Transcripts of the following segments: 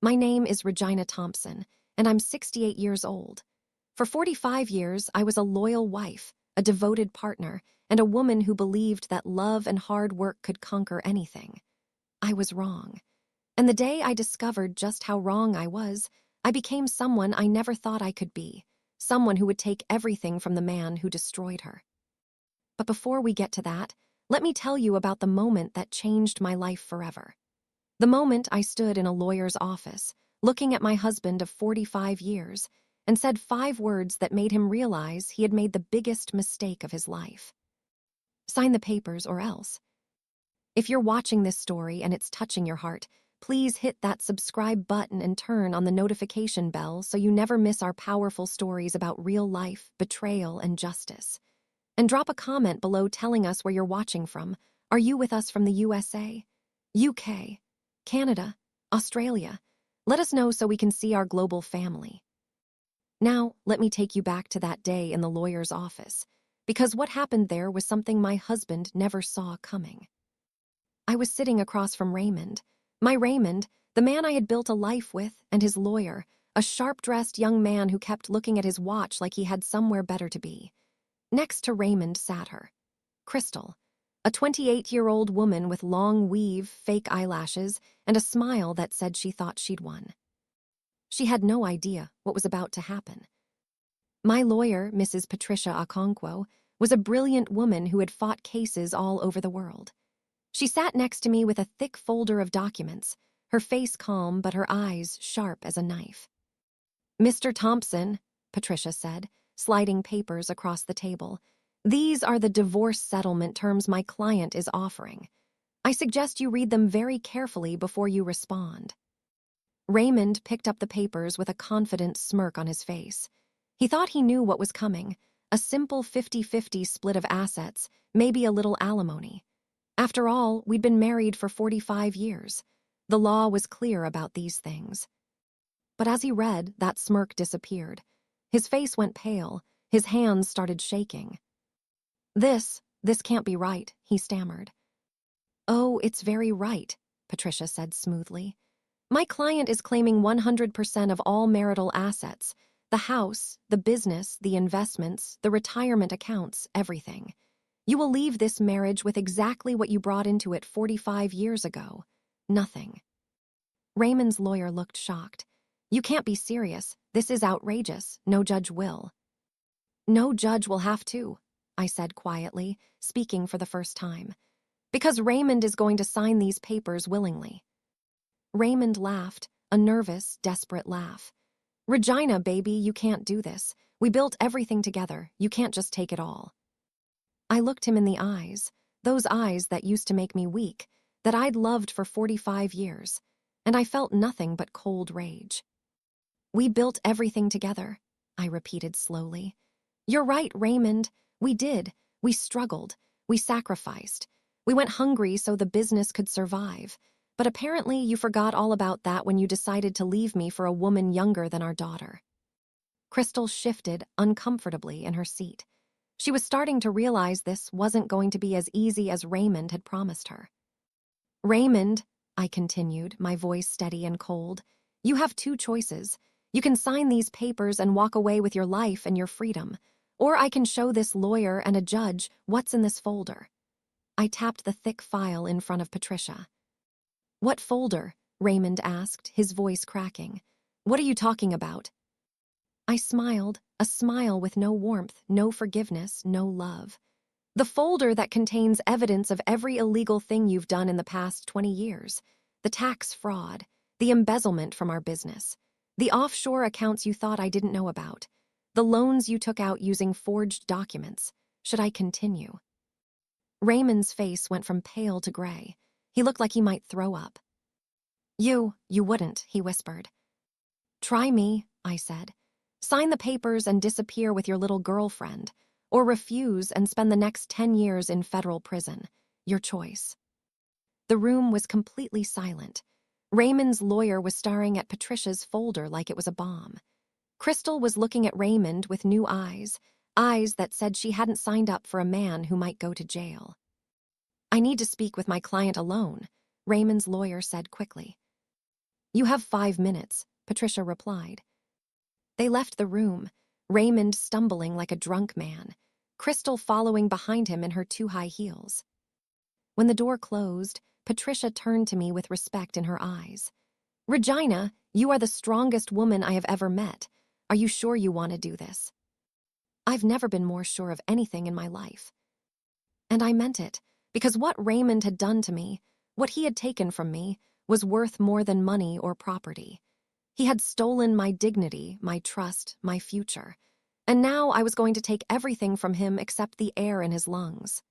My name is Regina Thompson, and I'm 68 years old. For 45 years, I was a loyal wife, a devoted partner, and a woman who believed that love and hard work could conquer anything. I was wrong. And the day I discovered just how wrong I was, I became someone I never thought I could be, someone who would take everything from the man who destroyed her. But before we get to that, let me tell you about the moment that changed my life forever. The moment I stood in a lawyer's office, looking at my husband of 45 years, and said 5 words that made him realize he had made the biggest mistake of his life. Sign the papers or else. If you're watching this story and it's touching your heart, please hit that subscribe button and turn on the notification bell so you never miss our powerful stories about real life, betrayal, and justice. And drop a comment below telling us where you're watching from. Are you with us from the USA, UK, Canada, Australia? Let us know so we can see our global family. Now, let me take you back to that day in the lawyer's office, because what happened there was something my husband never saw coming. I was sitting across from Raymond. My Raymond, the man I had built a life with, and his lawyer, a sharp-dressed young man who kept looking at his watch like he had somewhere better to be. Next to Raymond sat her, Crystal, a 28-year-old woman with long weave, fake eyelashes, and a smile that said she thought she'd won. She had no idea what was about to happen. My lawyer, Mrs. Patricia Okonkwo, was a brilliant woman who had fought cases all over the world. She sat next to me with a thick folder of documents, her face calm but her eyes sharp as a knife. "Mr. Thompson," Patricia said, sliding papers across the table, "these are the divorce settlement terms my client is offering. I suggest you read them very carefully before you respond." Raymond picked up the papers with a confident smirk on his face. He thought he knew what was coming, a simple 50-50 split of assets, maybe a little alimony. After all, we'd been married for 45 years. The law was clear about these things. But as he read, that smirk disappeared. His face went pale, his hands started shaking. This can't be right," he stammered. "Oh, it's very right," Patricia said smoothly. "My client is claiming 100% of all marital assets, the house, the business, the investments, the retirement accounts, everything. You will leave this marriage with exactly what you brought into it 45 years ago. Nothing." Raymond's lawyer looked shocked. "You can't be serious. This is outrageous. No judge will." "No judge will have to," I said quietly, speaking for the first time, "because Raymond is going to sign these papers willingly." Raymond laughed, a nervous, desperate laugh. "Regina, baby, you can't do this. We built everything together. You can't just take it all." I looked him in the eyes, those eyes that used to make me weak, that I'd loved for 45 years, and I felt nothing but cold rage. "We built everything together," I repeated slowly. "You're right, Raymond. We did. We struggled. We sacrificed. We went hungry so the business could survive. But apparently you forgot all about that when you decided to leave me for a woman younger than our daughter." Crystal shifted uncomfortably in her seat. She was starting to realize this wasn't going to be as easy as Raymond had promised her. "Raymond," I continued, my voice steady and cold, "you have 2 choices. You can sign these papers and walk away with your life and your freedom, or I can show this lawyer and a judge what's in this folder." I tapped the thick file in front of Patricia. "What folder?" Raymond asked, his voice cracking. "What are you talking about?" I smiled, a smile with no warmth, no forgiveness, no love. "The folder that contains evidence of every illegal thing you've done in the past 20 years. The tax fraud, the embezzlement from our business, the offshore accounts you thought I didn't know about, the loans you took out using forged documents. Should I continue?" Raymond's face went from pale to gray. He looked like he might throw up. You wouldn't," he whispered. "Try me," I said. "Sign the papers and disappear with your little girlfriend, or refuse and spend the next 10 years in federal prison. Your choice." The room was completely silent. Raymond's lawyer was staring at Patricia's folder like it was a bomb. Crystal was looking at Raymond with new eyes, eyes that said she hadn't signed up for a man who might go to jail. "I need to speak with my client alone," Raymond's lawyer said quickly. You have 5 minutes, Patricia replied. They left the room, Raymond stumbling like a drunk man, Crystal following behind him in her too high heels. When the door closed, Patricia turned to me with respect in her eyes. Regina, you are the strongest woman I have ever met. Are you sure you want to do this? I've never been more sure of anything in my life. And I meant it, because what Raymond had done to me, what he had taken from me, was worth more than money or property. He had stolen my dignity, my trust, my future. And now I was going to take everything from him except the air in his lungs.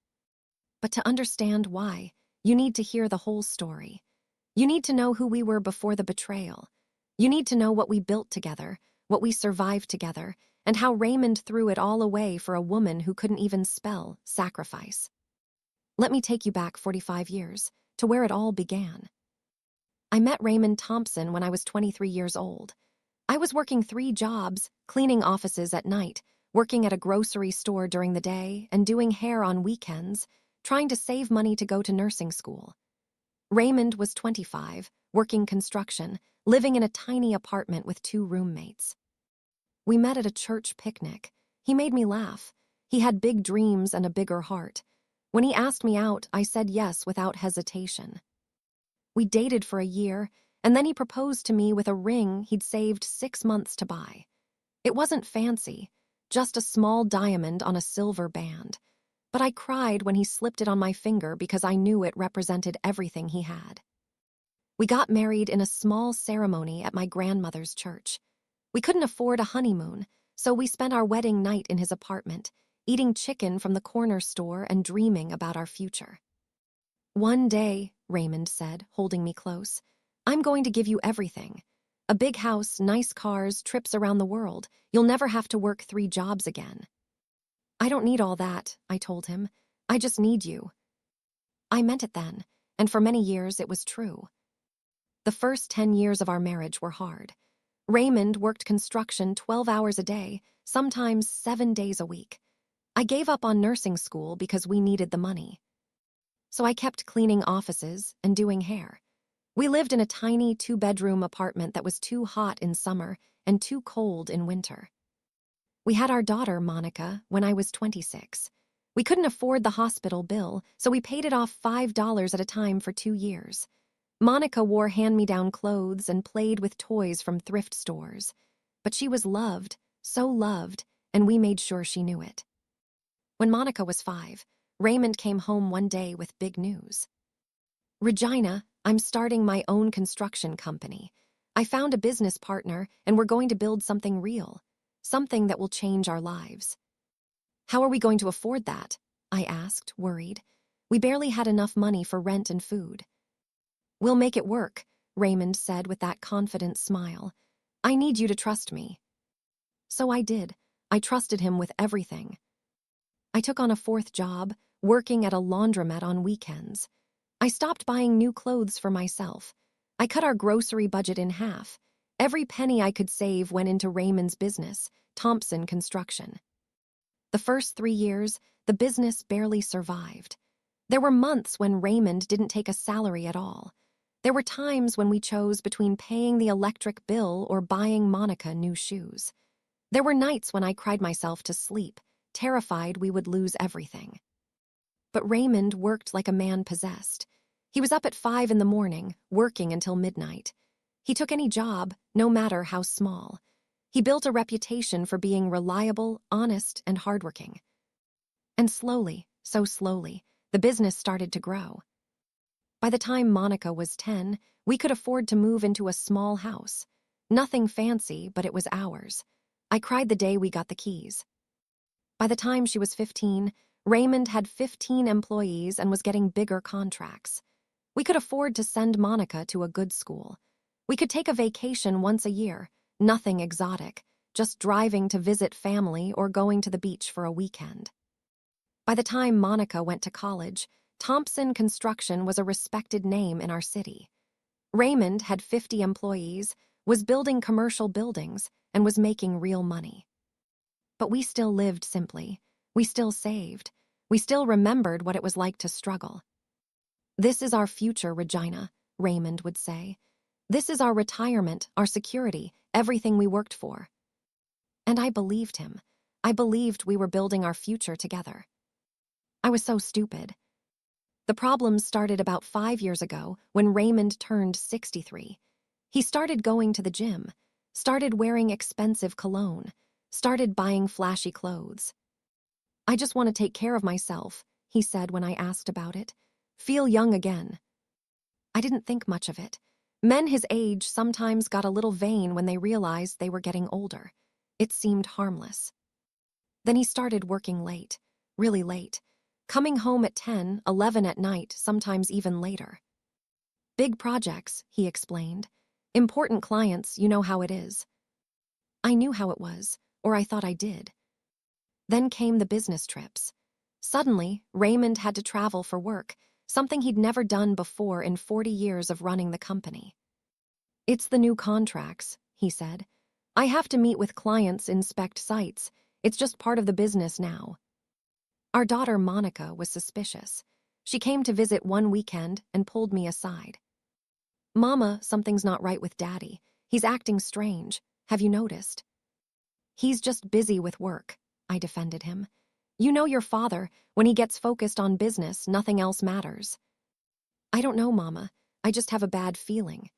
But to understand why, you need to hear the whole story. You need to know who we were before the betrayal. You need to know what we built together, what we survived together, and how Raymond threw it all away for a woman who couldn't even spell sacrifice. Let me take you back 45 years, to where it all began. I met Raymond Thompson when I was 23 years old. I was working 3 jobs, cleaning offices at night, working at a grocery store during the day, and doing hair on weekends, trying to save money to go to nursing school. Raymond was 25, working construction, living in a tiny apartment with 2 roommates. We met at a church picnic. He made me laugh. He had big dreams and a bigger heart. When he asked me out, I said yes without hesitation. We dated for a year, and then he proposed to me with a ring he'd saved 6 months to buy. It wasn't fancy, just a small diamond on a silver band. But I cried when he slipped it on my finger because I knew it represented everything he had. We got married in a small ceremony at my grandmother's church. We couldn't afford a honeymoon, so we spent our wedding night in his apartment, eating chicken from the corner store and dreaming about our future. One day, Raymond said, holding me close, I'm going to give you everything. A big house, nice cars, trips around the world. You'll never have to work 3 jobs again. I don't need all that, I told him. I just need you. I meant it then, and for many years it was true. The first 10 years of our marriage were hard. Raymond worked construction 12 hours a day, sometimes 7 days a week. I gave up on nursing school because we needed the money. So I kept cleaning offices and doing hair. We lived in a tiny 2-bedroom apartment that was too hot in summer and too cold in winter. We had our daughter, Monica, when I was 26. We couldn't afford the hospital bill, so we paid it off $5 at a time for 2 years. Monica wore hand-me-down clothes and played with toys from thrift stores. But she was loved, so loved, and we made sure she knew it. When Monica was 5, Raymond came home one day with big news. Regina, I'm starting my own construction company. I found a business partner, and we're going to build something real, something that will change our lives. How are we going to afford that? I asked, worried. We barely had enough money for rent and food. We'll make it work, Raymond said with that confident smile. I need you to trust me. So I did. I trusted him with everything. I took on a 4th job, working at a laundromat on weekends. I stopped buying new clothes for myself. I cut our grocery budget in half. Every penny I could save went into Raymond's business, Thompson Construction. The first 3 years, the business barely survived. There were months when Raymond didn't take a salary at all. There were times when we chose between paying the electric bill or buying Monica new shoes. There were nights when I cried myself to sleep, terrified we would lose everything. But Raymond worked like a man possessed. He was up at 5 in the morning, working until midnight. He took any job, no matter how small. He built a reputation for being reliable, honest, and hardworking. And slowly, so slowly, the business started to grow. By the time Monica was 10, we could afford to move into a small house. Nothing fancy, but it was ours. I cried the day we got the keys. By the time she was 15, Raymond had 15 employees and was getting bigger contracts. We could afford to send Monica to a good school. We could take a vacation once a year, nothing exotic, just driving to visit family or going to the beach for a weekend. By the time Monica went to college, Thompson Construction was a respected name in our city. Raymond had 50 employees, was building commercial buildings, and was making real money. But we still lived simply. We still saved. We still remembered what it was like to struggle. This is our future, Regina, Raymond would say. This is our retirement, our security, everything we worked for. And I believed him. I believed we were building our future together. I was so stupid. The problems started about 5 years ago when Raymond turned 63. He started going to the gym, started wearing expensive cologne, started buying flashy clothes. I just want to take care of myself, he said when I asked about it. Feel young again. I didn't think much of it. Men his age sometimes got a little vain when they realized they were getting older. It seemed harmless. Then he started working late, really late, coming home at 10, 11 at night, sometimes even later. Big projects, he explained. Important clients, you know how it is. I knew how it was, or I thought I did. Then came the business trips. Suddenly, Raymond had to travel for work, something he'd never done before in 40 years of running the company. It's the new contracts, he said. I have to meet with clients, inspect sites. It's just part of the business now. Our daughter Monica was suspicious. She came to visit one weekend and pulled me aside. Mama, something's not right with Daddy. He's acting strange. Have you noticed? He's just busy with work, I defended him. You know your father, when he gets focused on business, nothing else matters. I don't know, Mama. I just have a bad feeling.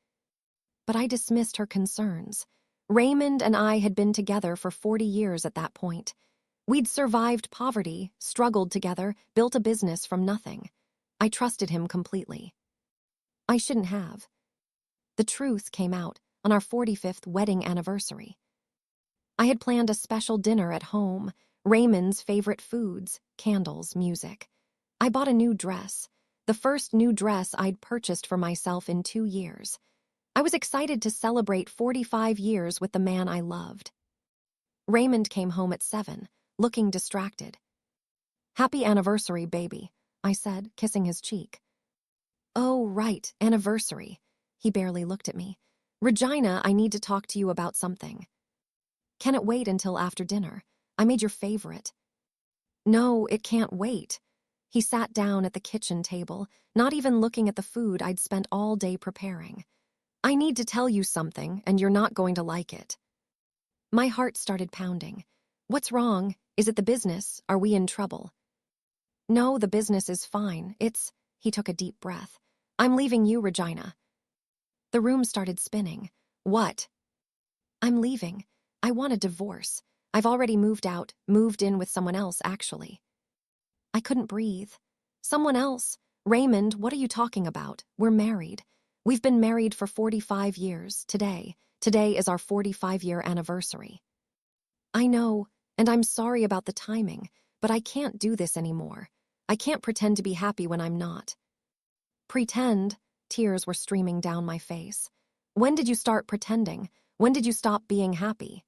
But I dismissed her concerns. Raymond and I had been together for 40 years at that point. We'd survived poverty, struggled together, built a business from nothing. I trusted him completely. I shouldn't have. The truth came out on our 45th wedding anniversary. I had planned a special dinner at home, Raymond's favorite foods, candles, music. I bought a new dress, the first new dress I'd purchased for myself in 2 years. I was excited to celebrate 45 years with the man I loved. Raymond came home at 7, looking distracted. Happy anniversary, baby, I said, kissing his cheek. Oh, right, anniversary. He barely looked at me. Regina, I need to talk to you about something. Can it wait until after dinner? I made your favorite. No, it can't wait. He sat down at the kitchen table, not even looking at the food I'd spent all day preparing. I need to tell you something, and you're not going to like it. My heart started pounding. What's wrong? Is it the business? Are we in trouble? No, the business is fine. He took a deep breath. I'm leaving you, Regina. The room started spinning. What? I'm leaving. I want a divorce. I've already moved out, moved in with someone else, actually. I couldn't breathe. Someone else? Raymond, what are you talking about? We're married. We've been married for 45 years, today. Today is our 45-year anniversary. I know, and I'm sorry about the timing, but I can't do this anymore. I can't pretend to be happy when I'm not. Pretend? Tears were streaming down my face. When did you start pretending? When did you stop being happy?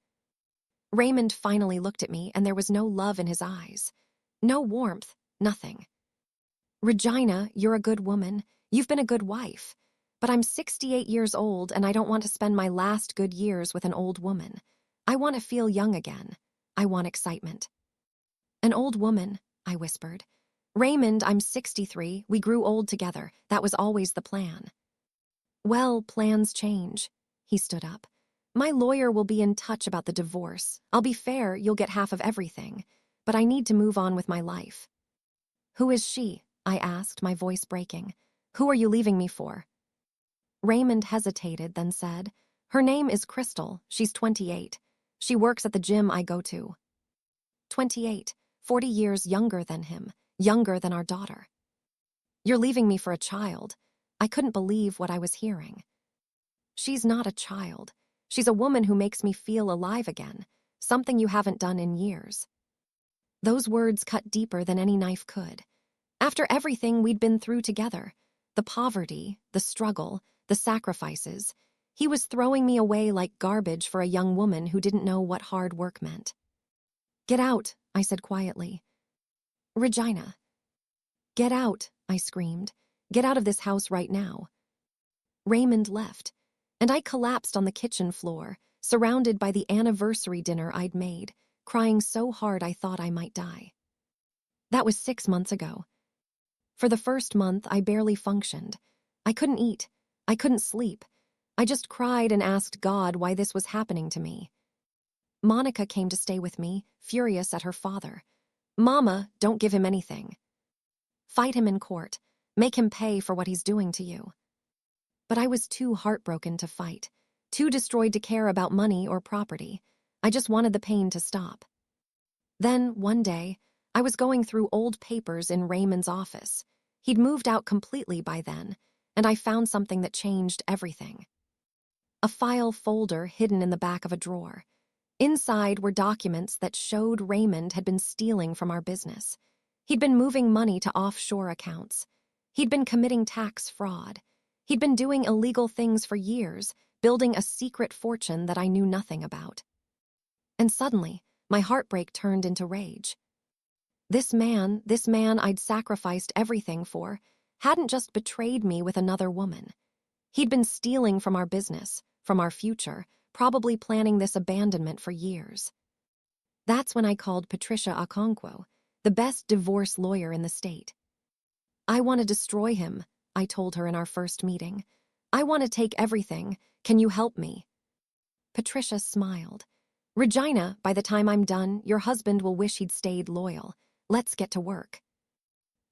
Raymond finally looked at me, and there was no love in his eyes. No warmth, nothing. Regina, you're a good woman. You've been a good wife. But I'm 68 years old, and I don't want to spend my last good years with an old woman. I want to feel young again. I want excitement. An old woman, I whispered. Raymond, I'm 63. We grew old together. That was always the plan. Well, plans change. He stood up. My lawyer will be in touch about the divorce. I'll be fair, you'll get half of everything. But I need to move on with my life. Who is she? I asked, my voice breaking. Who are you leaving me for? Raymond hesitated, then said, Her name is Crystal. She's 28. She works at the gym I go to. 28, 40 years younger than him, younger than our daughter. You're leaving me for a child. I couldn't believe what I was hearing. She's not a child. She's a woman who makes me feel alive again, something you haven't done in years. Those words cut deeper than any knife could. After everything we'd been through together, the poverty, the struggle, the sacrifices, he was throwing me away like garbage for a young woman who didn't know what hard work meant. Get out, I said quietly. Regina. Get out, I screamed. Get out of this house right now. Raymond left, and I collapsed on the kitchen floor, surrounded by the anniversary dinner I'd made, crying so hard I thought I might die. That was 6 months ago. For the first month, I barely functioned. I couldn't eat. I couldn't sleep. I just cried and asked God why this was happening to me. Monica came to stay with me, furious at her father. Mama, don't give him anything. Fight him in court. Make him pay for what he's doing to you. But I was too heartbroken to fight, too destroyed to care about money or property. I just wanted the pain to stop. Then, one day, I was going through old papers in Raymond's office. He'd moved out completely by then, and I found something that changed everything. A file folder hidden in the back of a drawer. Inside were documents that showed Raymond had been stealing from our business. He'd been moving money to offshore accounts. He'd been committing tax fraud. He'd been doing illegal things for years, building a secret fortune that I knew nothing about. And suddenly, my heartbreak turned into rage. This man I'd sacrificed everything for, hadn't just betrayed me with another woman. He'd been stealing from our business, from our future, probably planning this abandonment for years. That's when I called Patricia Okonkwo, the best divorce lawyer in the state. I want to destroy him, I told her in our first meeting. I want to take everything. Can you help me? Patricia smiled. Regina, by the time I'm done, your husband will wish he'd stayed loyal. Let's get to work.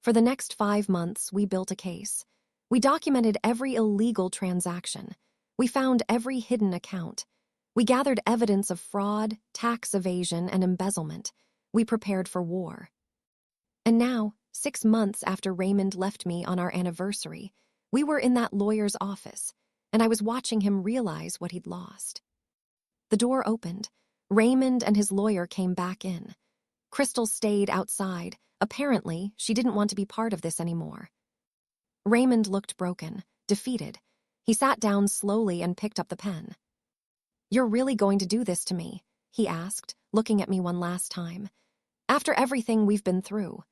For the next 5 months, we built a case. We documented every illegal transaction. We found every hidden account. We gathered evidence of fraud, tax evasion, and embezzlement. We prepared for war. And now, 6 months after Raymond left me on our anniversary, we were in that lawyer's office, and I was watching him realize what he'd lost. The door opened. Raymond and his lawyer came back in. Crystal stayed outside. Apparently, she didn't want to be part of this anymore. Raymond looked broken, defeated. He sat down slowly and picked up the pen. You're really going to do this to me? He asked, looking at me one last time. After everything we've been through.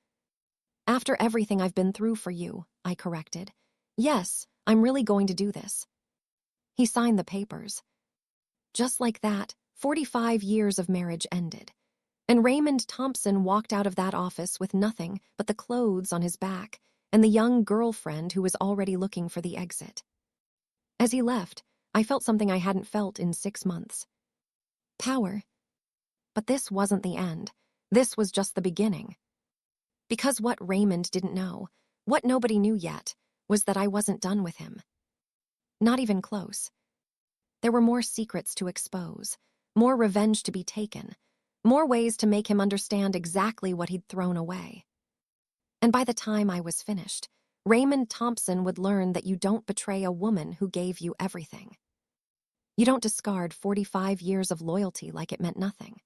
After everything I've been through for you, I corrected. Yes, I'm really going to do this. He signed the papers. Just like that, 45 years of marriage ended. And Raymond Thompson walked out of that office with nothing but the clothes on his back and the young girlfriend who was already looking for the exit. As he left, I felt something I hadn't felt in 6 months. Power. But this wasn't the end. This was just the beginning. Because what Raymond didn't know, what nobody knew yet, was that I wasn't done with him. Not even close. There were more secrets to expose, more revenge to be taken, more ways to make him understand exactly what he'd thrown away. And by the time I was finished, Raymond Thompson would learn that you don't betray a woman who gave you everything. You don't discard 45 years of loyalty like it meant nothing.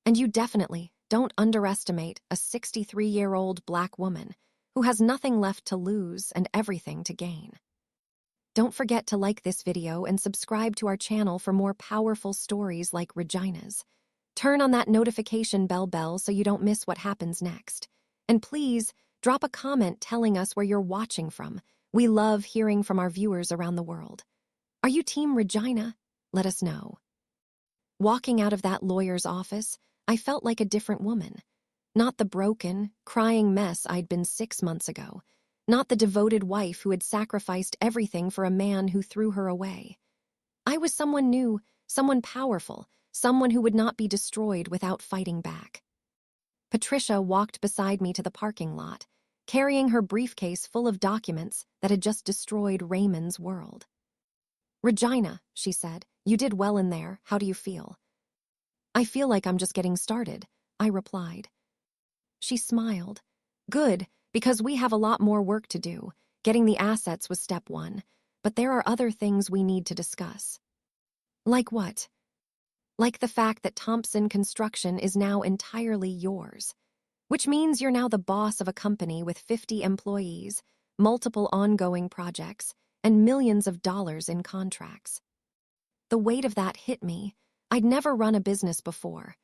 And you definitely don't underestimate a 63-year-old black woman who has nothing left to lose and everything to gain. Don't forget to like this video and subscribe to our channel for more powerful stories like Regina's. Turn on that notification bell so you don't miss what happens next. And please, drop a comment telling us where you're watching from. We love hearing from our viewers around the world. Are you Team Regina? Let us know. Walking out of that lawyer's office, I felt like a different woman. Not the broken, crying mess I'd been 6 months ago. Not the devoted wife who had sacrificed everything for a man who threw her away. I was someone new, someone powerful, someone who would not be destroyed without fighting back. Patricia walked beside me to the parking lot, carrying her briefcase full of documents that had just destroyed Raymond's world. Regina, she said, you did well in there. How do you feel? I feel like I'm just getting started, I replied. She smiled. Good, because we have a lot more work to do. Getting the assets was step 1, but there are other things we need to discuss. Like what? Like the fact that Thompson Construction is now entirely yours, which means you're now the boss of a company with 50 employees, multiple ongoing projects, and millions of dollars in contracts. The weight of that hit me. I'd never run a business before.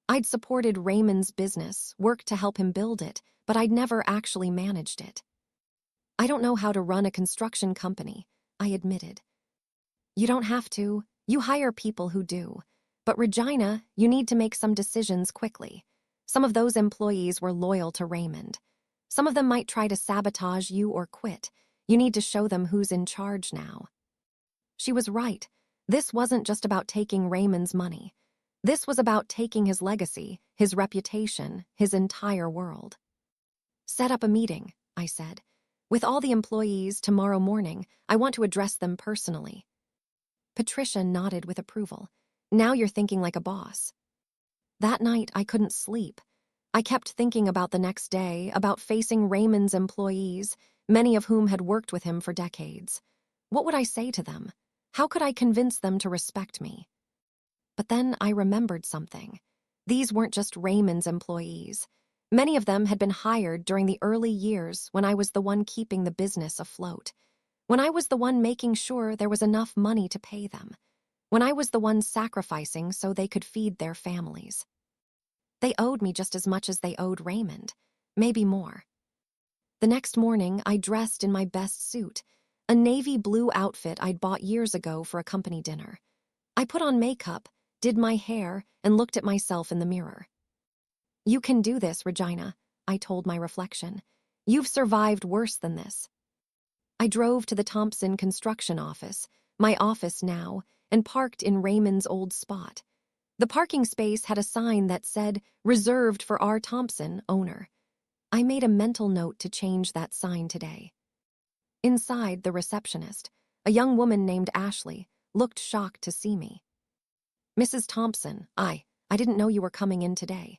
I'd supported Raymond's business, worked to help him build it, but I'd never actually managed it. I don't know how to run a construction company, I admitted. You don't have to. You hire people who do. But Regina, you need to make some decisions quickly. Some of those employees were loyal to Raymond. Some of them might try to sabotage you or quit. You need to show them who's in charge now. She was right. This wasn't just about taking Raymond's money. This was about taking his legacy, his reputation, his entire world. Set up a meeting, I said. With all the employees tomorrow morning, I want to address them personally. Patricia nodded with approval. Now you're thinking like a boss. That night, I couldn't sleep. I kept thinking about the next day, about facing Raymond's employees, many of whom had worked with him for decades. What would I say to them? How could I convince them to respect me? But then I remembered something. These weren't just Raymond's employees. Many of them had been hired during the early years when I was the one keeping the business afloat, when I was the one making sure there was enough money to pay them, when I was the one sacrificing so they could feed their families. They owed me just as much as they owed Raymond, maybe more. The next morning, I dressed in my best suit, a navy blue outfit I'd bought years ago for a company dinner. I put on makeup, did my hair, and looked at myself in the mirror. You can do this, Regina, I told my reflection. You've survived worse than this. I drove to the Thompson construction office, my office now, and parked in Raymond's old spot. The parking space had a sign that said, "Reserved for R. Thompson, owner." I made a mental note to change that sign today. Inside, the receptionist, a young woman named Ashley, looked shocked to see me. Mrs. Thompson, I didn't know you were coming in today.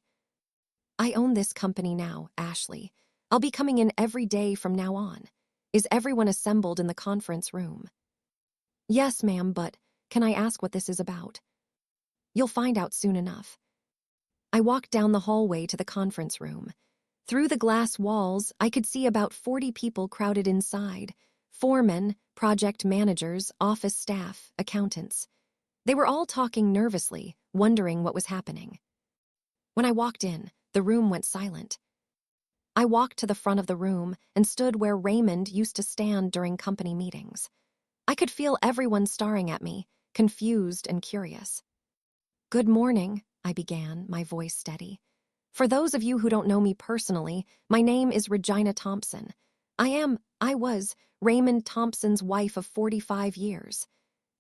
I own this company now, Ashley. I'll be coming in every day from now on. Is everyone assembled in the conference room? Yes, ma'am, but can I ask what this is about? You'll find out soon enough. I walked down the hallway to the conference room. Through the glass walls, I could see about 40 people crowded inside. Foremen, project managers, office staff, accountants. They were all talking nervously, wondering what was happening. When I walked in, the room went silent. I walked to the front of the room and stood where Raymond used to stand during company meetings. I could feel everyone staring at me, confused and curious. Good morning, I began, my voice steady. For those of you who don't know me personally, my name is Regina Thompson. I was Raymond Thompson's wife of 45 years.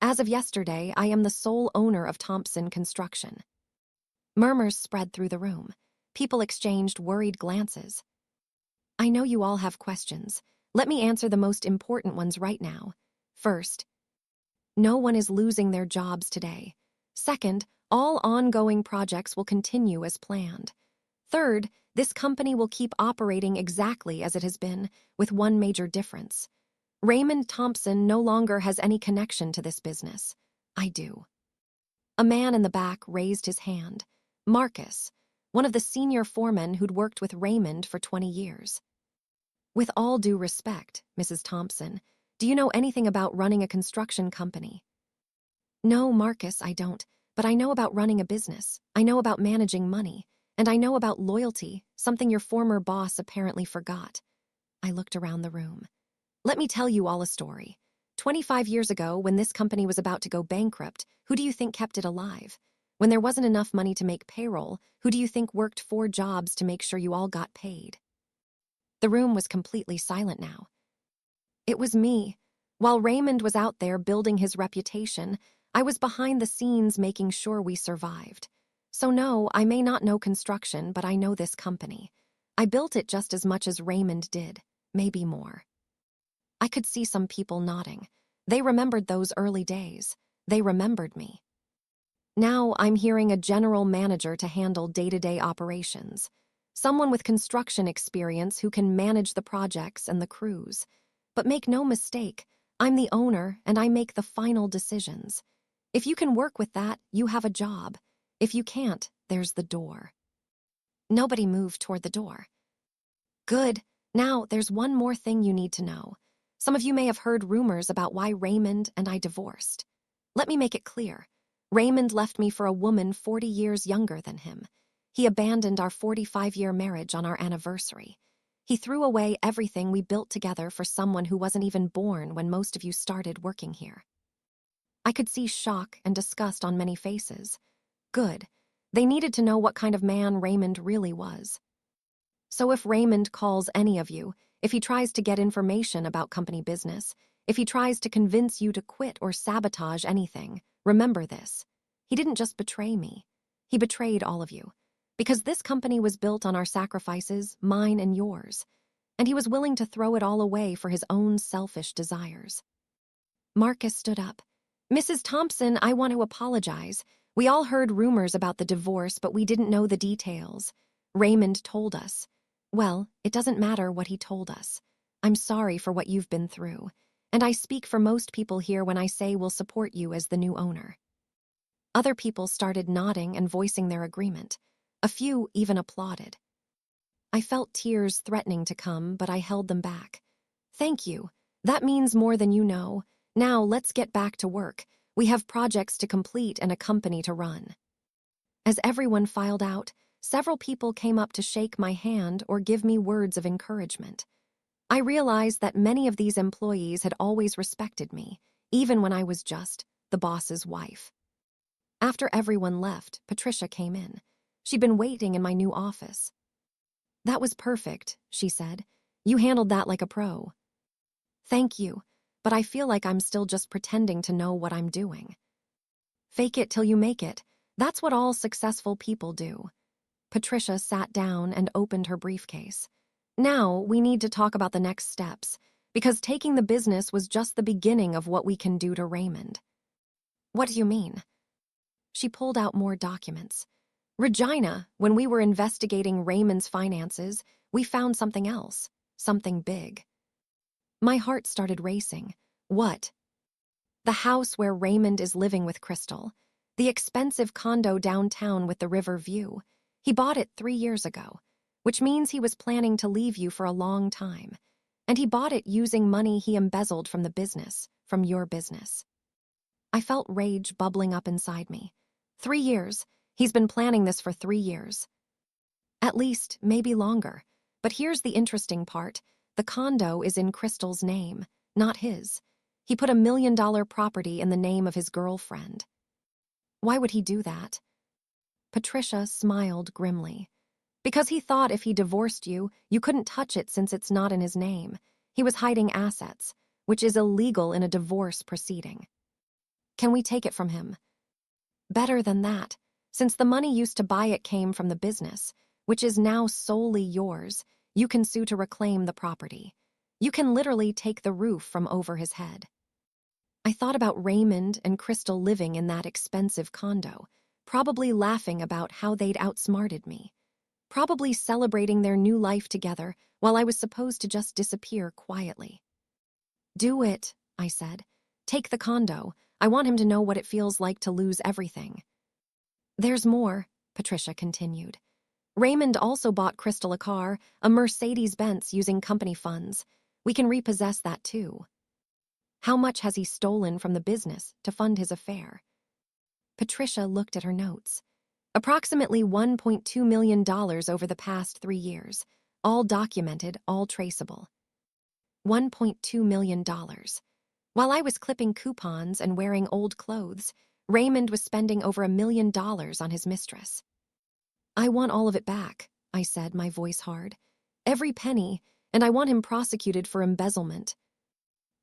As of yesterday, I am the sole owner of Thompson Construction. Murmurs spread through the room. People exchanged worried glances. I know you all have questions. Let me answer the most important ones right now. First, no one is losing their jobs today. Second, all ongoing projects will continue as planned. Third, this company will keep operating exactly as it has been, with one major difference. Raymond Thompson no longer has any connection to this business. I do. A man in the back raised his hand. Marcus, one of the senior foremen who'd worked with Raymond for 20 years. With all due respect, Mrs. Thompson, do you know anything about running a construction company? No, Marcus, I don't, but I know about running a business. I know about managing money. And I know about loyalty, something your former boss apparently forgot. I looked around the room. Let me tell you all a story. 25 years ago, when this company was about to go bankrupt, who do you think kept it alive? When there wasn't enough money to make payroll, who do you think worked 4 jobs to make sure you all got paid? The room was completely silent now. It was me. While Raymond was out there building his reputation, I was behind the scenes making sure we survived. So no, I may not know construction, but I know this company. I built it just as much as Raymond did, maybe more. I could see some people nodding. They remembered those early days. They remembered me. Now I'm hearing a general manager to handle day-to-day operations. Someone with construction experience who can manage the projects and the crews. But make no mistake, I'm the owner and I make the final decisions. If you can work with that, you have a job. If you can't, there's the door. Nobody moved toward the door. Good. Now, there's one more thing you need to know. Some of you may have heard rumors about why Raymond and I divorced. Let me make it clear. Raymond left me for a woman 40 years younger than him. He abandoned our 45-year marriage on our anniversary. He threw away everything we built together for someone who wasn't even born when most of you started working here. I could see shock and disgust on many faces. Good. They needed to know what kind of man Raymond really was. So if Raymond calls any of you, if he tries to get information about company business, If he tries to convince you to quit or sabotage anything, remember this. He didn't just betray me. He betrayed all of you. Because this company was built on our sacrifices, mine and yours. And he was willing to throw it all away for his own selfish desires. Marcus stood up. Mrs. Thompson, I want to apologize. We all heard rumors about the divorce, but we didn't know the details. Raymond told us. Well, it doesn't matter what he told us. I'm sorry for what you've been through. And I speak for most people here when I say we'll support you as the new owner. Other people started nodding and voicing their agreement. A few even applauded. I felt tears threatening to come, but I held them back. Thank you. That means more than you know. Now let's get back to work. We have projects to complete and a company to run. As everyone filed out, several people came up to shake my hand or give me words of encouragement. I realized that many of these employees had always respected me, even when I was just the boss's wife. After everyone left, Patricia came in. She'd been waiting in my new office. That was perfect, she said. You handled that like a pro. Thank you, but I feel like I'm still just pretending to know what I'm doing. Fake it till you make it. That's what all successful people do. Patricia sat down and opened her briefcase. Now we need to talk about the next steps, because taking the business was just the beginning of what we can do to Raymond. What do you mean? She pulled out more documents. Regina, when we were investigating Raymond's finances, we found something else, something big. My heart started racing. What? The house where Raymond is living with Crystal. The expensive condo downtown with the river view. He bought it 3 years ago, which means he was planning to leave you for a long time. And he bought it using money he embezzled from the business, from your business. I felt rage bubbling up inside me. 3 years. He's been planning this for 3 years. At least, maybe longer. But here's the interesting part. The condo is in Crystal's name, not his. He put $1 million property in the name of his girlfriend. Why would he do that? Patricia smiled grimly. Because he thought if he divorced you, you couldn't touch it since it's not in his name. He was hiding assets, which is illegal in a divorce proceeding. Can we take it from him? Better than that. Since the money used to buy it came from the business, which is now solely yours, you can sue to reclaim the property. You can literally take the roof from over his head. I thought about Raymond and Crystal living in that expensive condo, probably laughing about how they'd outsmarted me, probably celebrating their new life together while I was supposed to just disappear quietly. Do it, I said. Take the condo. I want him to know what it feels like to lose everything. There's more, Patricia continued. Raymond also bought Crystal a car, a Mercedes-Benz using company funds. We can repossess that too. How much has he stolen from the business to fund his affair? Patricia looked at her notes. Approximately $1.2 million over the past 3 years. All documented, all traceable. $1.2 million. While I was clipping coupons and wearing old clothes, Raymond was spending over $1 million on his mistress. I want all of it back, I said, my voice hard. Every penny, and I want him prosecuted for embezzlement.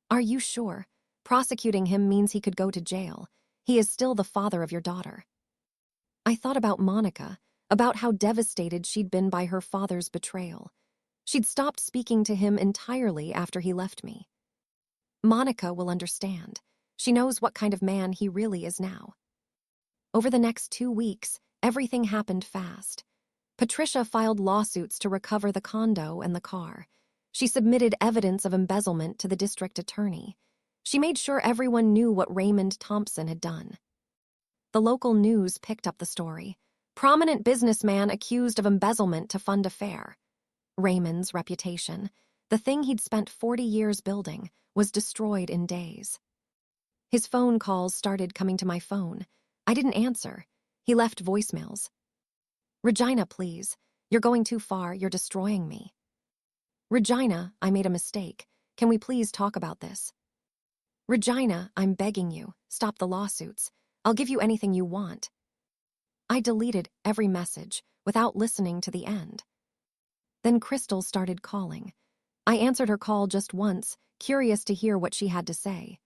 Are you sure? Prosecuting him means he could go to jail. He is still the father of your daughter. I thought about Monica, about how devastated she'd been by her father's betrayal. She'd stopped speaking to him entirely after he left me. Monica will understand. She knows what kind of man he really is now. Over the next 2 weeks, everything happened fast. Patricia filed lawsuits to recover the condo and the car. She submitted evidence of embezzlement to the district attorney. She made sure everyone knew what Raymond Thompson had done. The local news picked up the story. Prominent businessman accused of embezzlement to fund affair. Raymond's reputation, the thing he'd spent 40 years building, was destroyed in days. His phone calls started coming to my phone. I didn't answer. He left voicemails. Regina, please. You're going too far. You're destroying me. Regina, I made a mistake. Can we please talk about this? Regina, I'm begging you. Stop the lawsuits. I'll give you anything you want. I deleted every message without listening to the end. Then Crystal started calling. I answered her call just once, curious to hear what she had to say.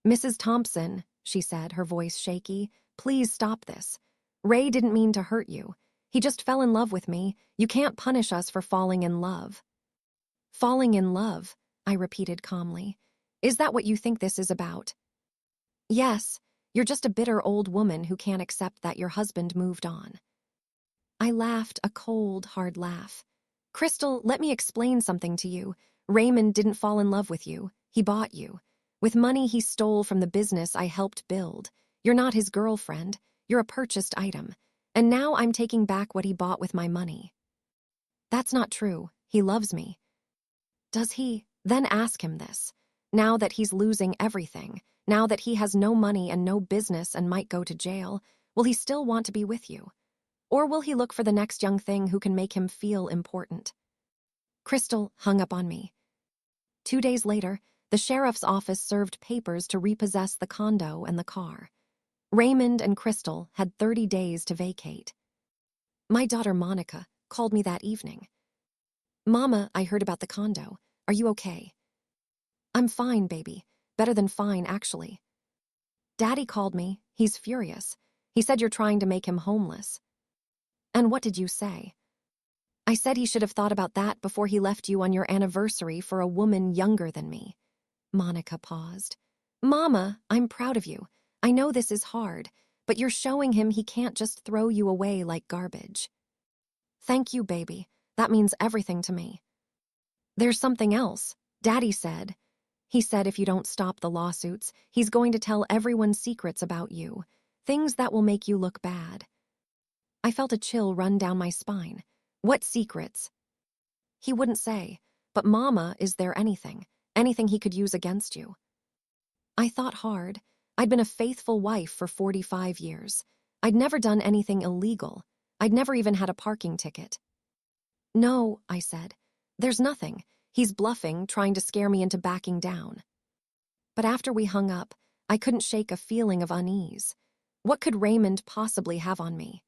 "Mrs. Thompson," she said, her voice shaky, "please stop this. Ray didn't mean to hurt you. He just fell in love with me. You can't punish us for falling in love." "Falling in love," I repeated calmly. "Is that what you think this is about?" "Yes, you're just a bitter old woman who can't accept that your husband moved on." I laughed, a cold, hard laugh. "Crystal, let me explain something to you. Raymond didn't fall in love with you. He bought you. With money he stole from the business I helped build. You're not his girlfriend. You're a purchased item. And now I'm taking back what he bought with my money." "That's not true. He loves me." "Does he? Then ask him this. Now that he's losing everything, now that he has no money and no business and might go to jail, will he still want to be with you? Or will he look for the next young thing who can make him feel important?" Crystal hung up on me. 2 days later, the sheriff's office served papers to repossess the condo and the car. Raymond and Crystal had 30 days to vacate. My daughter Monica called me that evening. "Mama, I heard about the condo. Are you okay?" "I'm fine, baby. Better than fine, actually." "Daddy called me. He's furious. He said you're trying to make him homeless." "And what did you say?" "I said he should have thought about that before he left you on your anniversary for a woman younger than me." Monica paused. "Mama, I'm proud of you. I know this is hard, but you're showing him he can't just throw you away like garbage." "Thank you, baby. That means everything to me." "There's something else. Daddy said. He said if you don't stop the lawsuits, he's going to tell everyone secrets about you. Things that will make you look bad." I felt a chill run down my spine. "What secrets?" "He wouldn't say. But Mama, is there anything? Anything he could use against you?" I thought hard. I'd been a faithful wife for 45 years. I'd never done anything illegal. I'd never even had a parking ticket. "No," I said. "There's nothing. He's bluffing, trying to scare me into backing down." But after we hung up, I couldn't shake a feeling of unease. What could Raymond possibly have on me?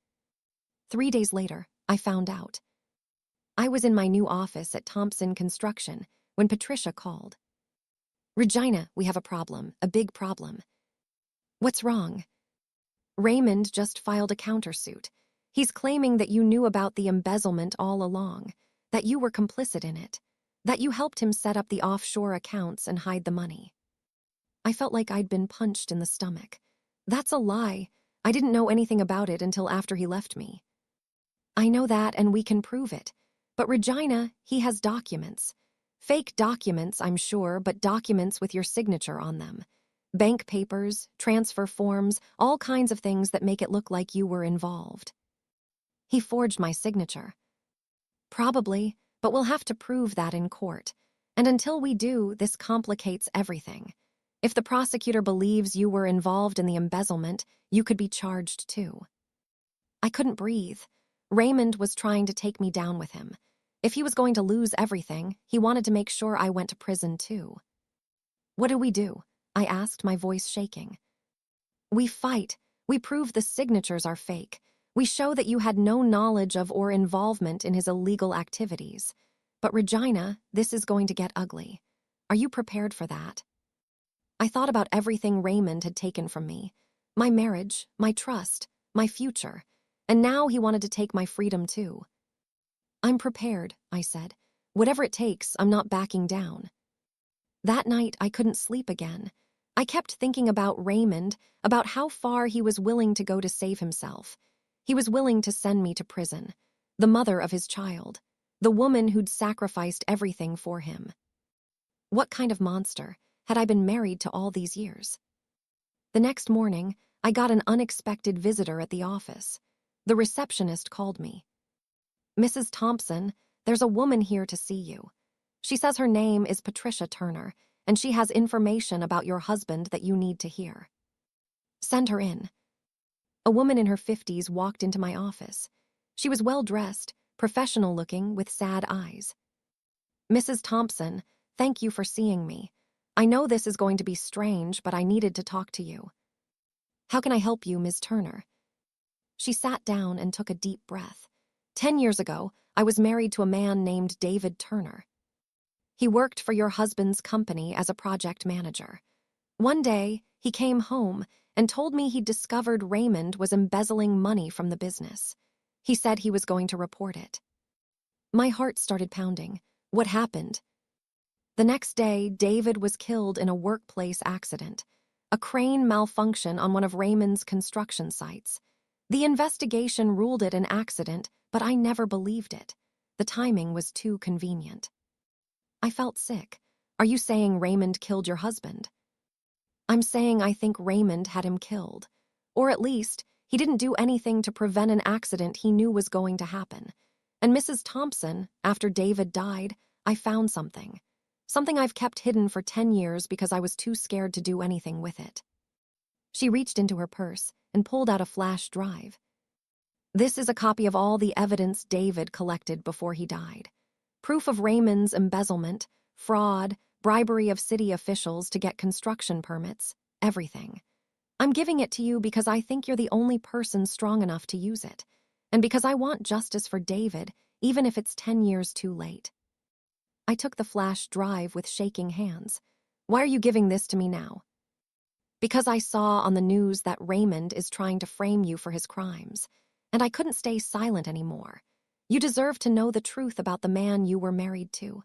3 days later, I found out. I was in my new office at Thompson Construction when Patricia called. "Regina, we have a problem, a big problem." "What's wrong?" "Raymond just filed a countersuit. He's claiming that you knew about the embezzlement all along, that you were complicit in it, that you helped him set up the offshore accounts and hide the money." I felt like I'd been punched in the stomach. "That's a lie. I didn't know anything about it until after he left me." "I know that, and we can prove it. But Regina, he has documents. Fake documents, I'm sure, but documents with your signature on them. Bank papers, transfer forms, all kinds of things that make it look like you were involved." "He forged my signature." "Probably, but we'll have to prove that in court. And until we do, this complicates everything. If the prosecutor believes you were involved in the embezzlement, you could be charged too." I couldn't breathe. Raymond was trying to take me down with him. If he was going to lose everything, he wanted to make sure I went to prison too. "What do we do?" I asked, my voice shaking. "We fight. We prove the signatures are fake. We show that you had no knowledge of or involvement in his illegal activities. But Regina, this is going to get ugly. Are you prepared for that?" I thought about everything Raymond had taken from me. My marriage, my trust, my future. And now he wanted to take my freedom too. "I'm prepared," I said. "Whatever it takes, I'm not backing down." That night, I couldn't sleep again. I kept thinking about Raymond, about how far he was willing to go to save himself. He was willing to send me to prison, the mother of his child, the woman who'd sacrificed everything for him. What kind of monster had I been married to all these years? The next morning, I got an unexpected visitor at the office. The receptionist called me. "Mrs. Thompson, there's a woman here to see you. She says her name is Patricia Turner, and she has information about your husband that you need to hear." "Send her in." A woman in her 50s walked into my office. She was well-dressed, professional-looking, with sad eyes. "Mrs. Thompson, thank you for seeing me. I know this is going to be strange, but I needed to talk to you." "How can I help you, Ms. Turner?" She sat down and took a deep breath. 10 years ago, I was married to a man named David Turner. He worked for your husband's company as a project manager. One day, he came home and told me he'd discovered Raymond was embezzling money from the business. He said he was going to report it. My heart started pounding. What happened? The next day, David was killed in a workplace accident, a crane malfunction on one of Raymond's construction sites. The investigation ruled it an accident, but I never believed it. The timing was too convenient. I felt sick. Are you saying Raymond killed your husband? I'm saying I think Raymond had him killed. Or at least, he didn't do anything to prevent an accident he knew was going to happen. And Mrs. Thompson, after David died, I found something. Something I've kept hidden for 10 years because I was too scared to do anything with it. She reached into her purse and pulled out a flash drive. This is a copy of all the evidence David collected before he died. Proof of Raymond's embezzlement, fraud, bribery of city officials to get construction permits, everything. I'm giving it to you because I think you're the only person strong enough to use it, and because I want justice for David, even if it's 10 years too late. I took the flash drive with shaking hands. Why are you giving this to me now? Because I saw on the news that Raymond is trying to frame you for his crimes, and I couldn't stay silent anymore. You deserve to know the truth about the man you were married to,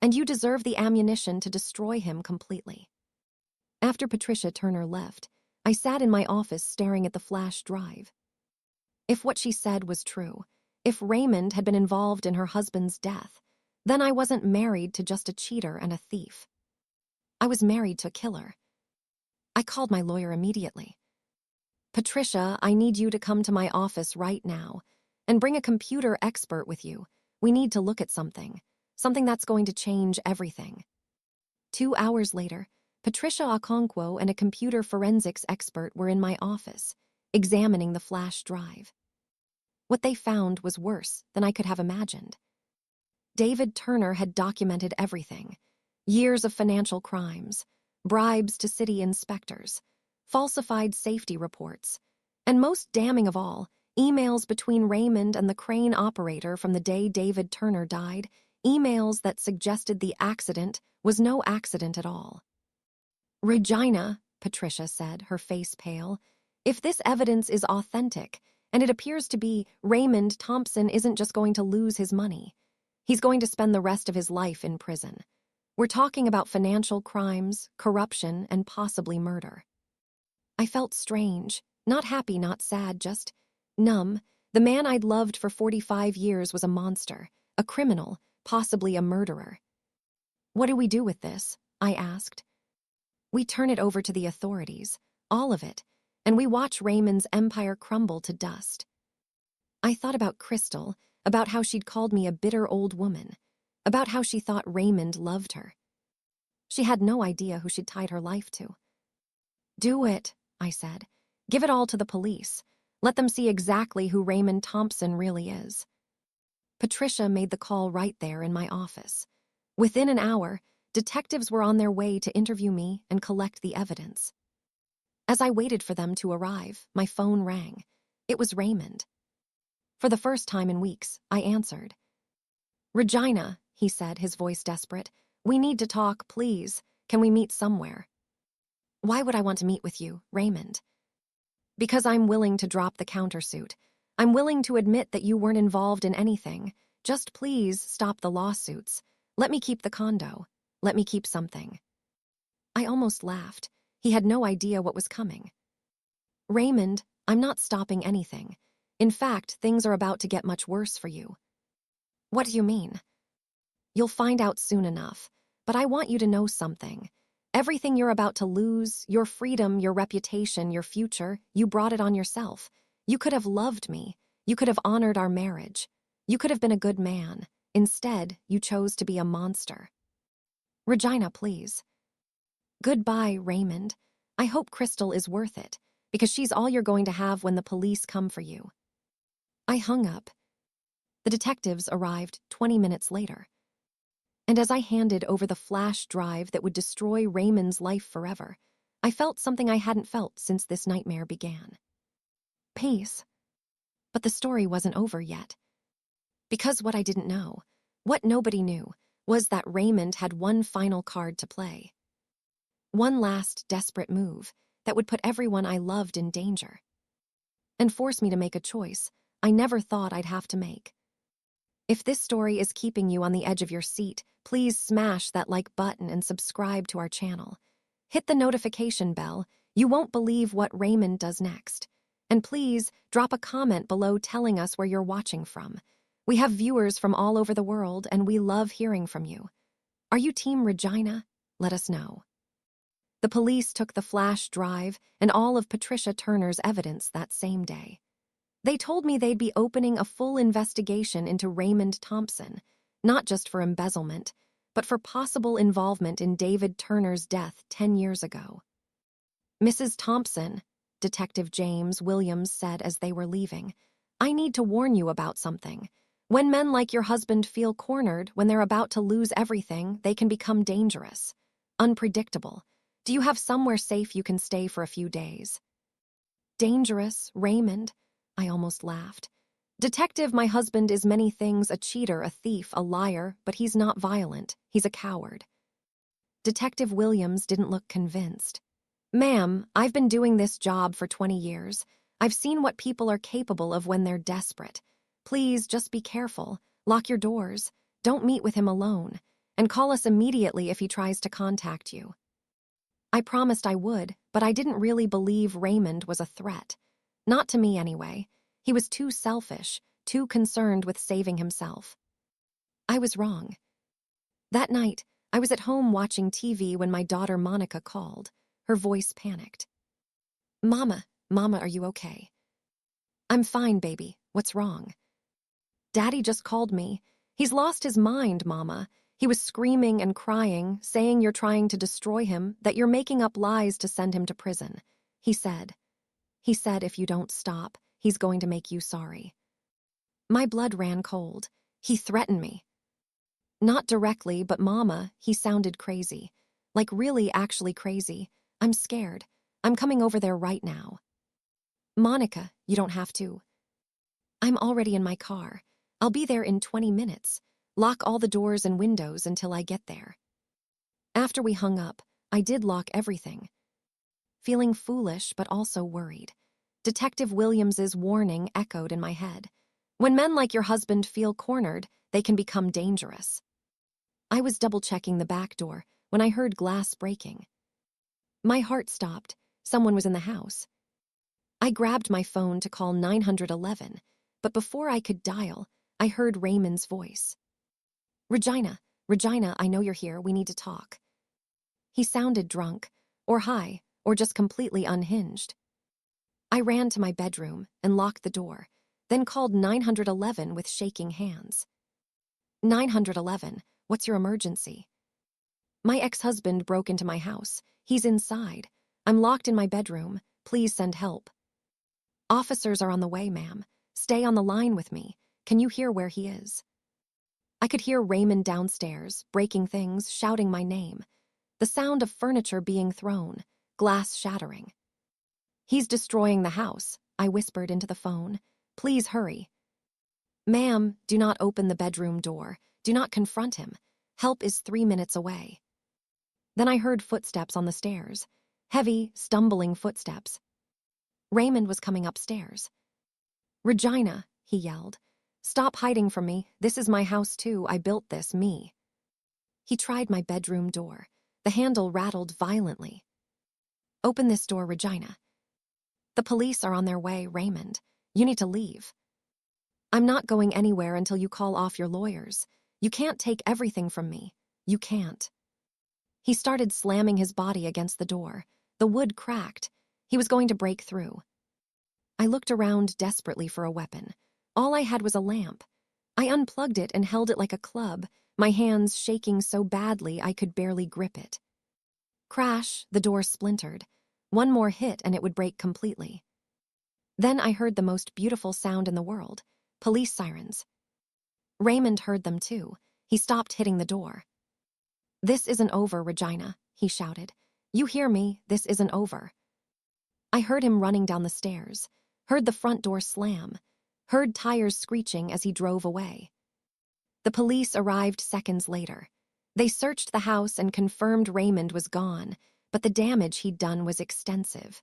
and you deserve the ammunition to destroy him completely. After Patricia Turner left, I sat in my office staring at the flash drive. If what she said was true, if Raymond had been involved in her husband's death, then I wasn't married to just a cheater and a thief. I was married to a killer. I called my lawyer immediately. Patricia, I need you to come to my office right now and bring a computer expert with you. We need to look at something that's going to change everything. 2 hours later, Patricia Okonkwo and a computer forensics expert were in my office, examining the flash drive. What they found was worse than I could have imagined. David Turner had documented everything: years of financial crimes, bribes to city inspectors, falsified safety reports, and most damning of all, emails between Raymond and the crane operator from the day David Turner died, emails that suggested the accident was no accident at all. Regina, Patricia said, her face pale, if this evidence is authentic, and it appears to be, Raymond Thompson isn't just going to lose his money. He's going to spend the rest of his life in prison. We're talking about financial crimes, corruption, and possibly murder. I felt strange, not happy, not sad, just numb. The man I'd loved for 45 years was a monster, a criminal, possibly a murderer. What do we do with this? I asked. We turn it over to the authorities, all of it, and we watch Raymond's empire crumble to dust. I thought about Crystal, about how she'd called me a bitter old woman, about how she thought Raymond loved her. She had no idea who she'd tied her life to. Do it, I said. Give it all to the police. Let them see exactly who Raymond Thompson really is. Patricia made the call right there in my office. Within an hour, detectives were on their way to interview me and collect the evidence. As I waited for them to arrive, my phone rang. It was Raymond. For the first time in weeks, I answered. Regina, he said, his voice desperate. We need to talk, please. Can we meet somewhere? Why would I want to meet with you, Raymond? Because I'm willing to drop the countersuit. I'm willing to admit that you weren't involved in anything. Just please stop the lawsuits. Let me keep the condo. Let me keep something. I almost laughed. He had no idea what was coming. Raymond, I'm not stopping anything. In fact, things are about to get much worse for you. What do you mean? You'll find out soon enough, but I want you to know something. Everything you're about to lose, your freedom, your reputation, your future, you brought it on yourself. You could have loved me. You could have honored our marriage. You could have been a good man. Instead, you chose to be a monster. Regina, please. Goodbye, Raymond. I hope Crystal is worth it, because she's all you're going to have when the police come for you. I hung up. The detectives arrived 20 minutes later. And as I handed over the flash drive that would destroy Raymond's life forever, I felt something I hadn't felt since this nightmare began. Peace. But the story wasn't over yet. Because what I didn't know, what nobody knew, was that Raymond had one final card to play. One last desperate move that would put everyone I loved in danger. And force me to make a choice I never thought I'd have to make. If this story is keeping you on the edge of your seat, please smash that like button and subscribe to our channel. Hit the notification bell. You won't believe what Raymond does next. And please drop a comment below telling us where you're watching from. We have viewers from all over the world, and we love hearing from you. Are you Team Regina? Let us know. The police took the flash drive and all of Patricia Turner's evidence that same day. They told me they'd be opening a full investigation into Raymond Thompson, not just for embezzlement, but for possible involvement in David Turner's death 10 years ago. Mrs. Thompson, Detective James Williams said as they were leaving, I need to warn you about something. When men like your husband feel cornered when they're about to lose everything, they can become dangerous, unpredictable. Do you have somewhere safe you can stay for a few days? Dangerous, Raymond? I almost laughed. Detective, my husband is many things, a cheater, a thief, a liar, but he's not violent. He's a coward. Detective Williams didn't look convinced. Ma'am, I've been doing this job for 20 years. I've seen what people are capable of when they're desperate. Please just be careful. Lock your doors. Don't meet with him alone. And call us immediately if he tries to contact you. I promised I would, but I didn't really believe Raymond was a threat. Not to me, anyway. He was too selfish, too concerned with saving himself. I was wrong. That night, I was at home watching TV when my daughter Monica called. Her voice panicked. Mama, are you okay? I'm fine, baby. What's wrong? Daddy just called me. He's lost his mind, Mama. He was screaming and crying, saying you're trying to destroy him, that you're making up lies to send him to prison. He said if you don't stop, he's going to make you sorry. My blood ran cold. He threatened me. Not directly, but Mama, he sounded crazy. Like really actually crazy. I'm scared. I'm coming over there right now. Monica, you don't have to. I'm already in my car. I'll be there in 20 minutes. Lock all the doors and windows until I get there. After we hung up, I did lock everything. Feeling foolish but also worried. Detective Williams's warning echoed in my head. When men like your husband feel cornered, they can become dangerous. I was double-checking the back door when I heard glass breaking. My heart stopped. Someone was in the house. I grabbed my phone to call 911, but before I could dial, I heard Raymond's voice. Regina, I know you're here. We need to talk. He sounded drunk, or high, or just completely unhinged. I ran to my bedroom and locked the door, then called 911 with shaking hands. 911, what's your emergency? My ex-husband broke into my house. He's inside. I'm locked in my bedroom. Please send help. Officers are on the way, ma'am. Stay on the line with me. Can you hear where he is? I could hear Raymond downstairs, breaking things, shouting my name. The sound of furniture being thrown, glass shattering. He's destroying the house, I whispered into the phone. Please hurry. Ma'am, do not open the bedroom door. Do not confront him. Help is 3 minutes away. Then I heard footsteps on the stairs. Heavy, stumbling footsteps. Raymond was coming upstairs. Regina, he yelled. Stop hiding from me. This is my house too. I built this, me. He tried my bedroom door. The handle rattled violently. Open this door, Regina. The police are on their way, Raymond. You need to leave. I'm not going anywhere until you call off your lawyers. You can't take everything from me. You can't. He started slamming his body against the door. The wood cracked. He was going to break through. I looked around desperately for a weapon. All I had was a lamp. I unplugged it and held it like a club, my hands shaking so badly I could barely grip it. Crash, the door splintered. One more hit and it would break completely. Then I heard the most beautiful sound in the world, police sirens. Raymond heard them too. He stopped hitting the door. This isn't over, Regina, he shouted. You hear me? This isn't over. I heard him running down the stairs, heard the front door slam, heard tires screeching as he drove away. The police arrived seconds later. They searched the house and confirmed Raymond was gone, but the damage he'd done was extensive.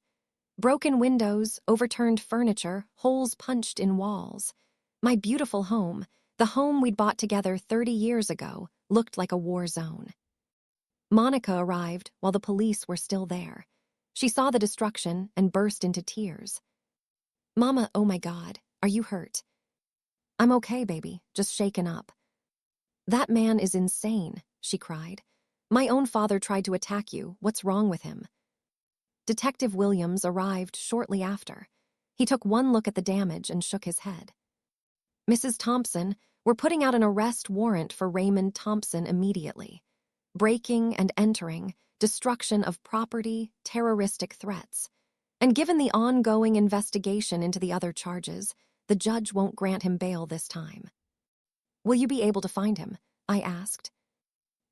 Broken windows, overturned furniture, holes punched in walls. My beautiful home, the home we'd bought together 30 years ago, looked like a war zone. Monica arrived while the police were still there. She saw the destruction and burst into tears. "Mama, oh my God, are you hurt?" "I'm okay, baby, just shaken up." "That man is insane," she cried. "My own father tried to attack you. What's wrong with him?" Detective Williams arrived shortly after. He took one look at the damage and shook his head. "Mrs. Thompson, we're putting out an arrest warrant for Raymond Thompson immediately. Breaking and entering, destruction of property, terroristic threats. And given the ongoing investigation into the other charges, the judge won't grant him bail this time." "Will you be able to find him?" I asked.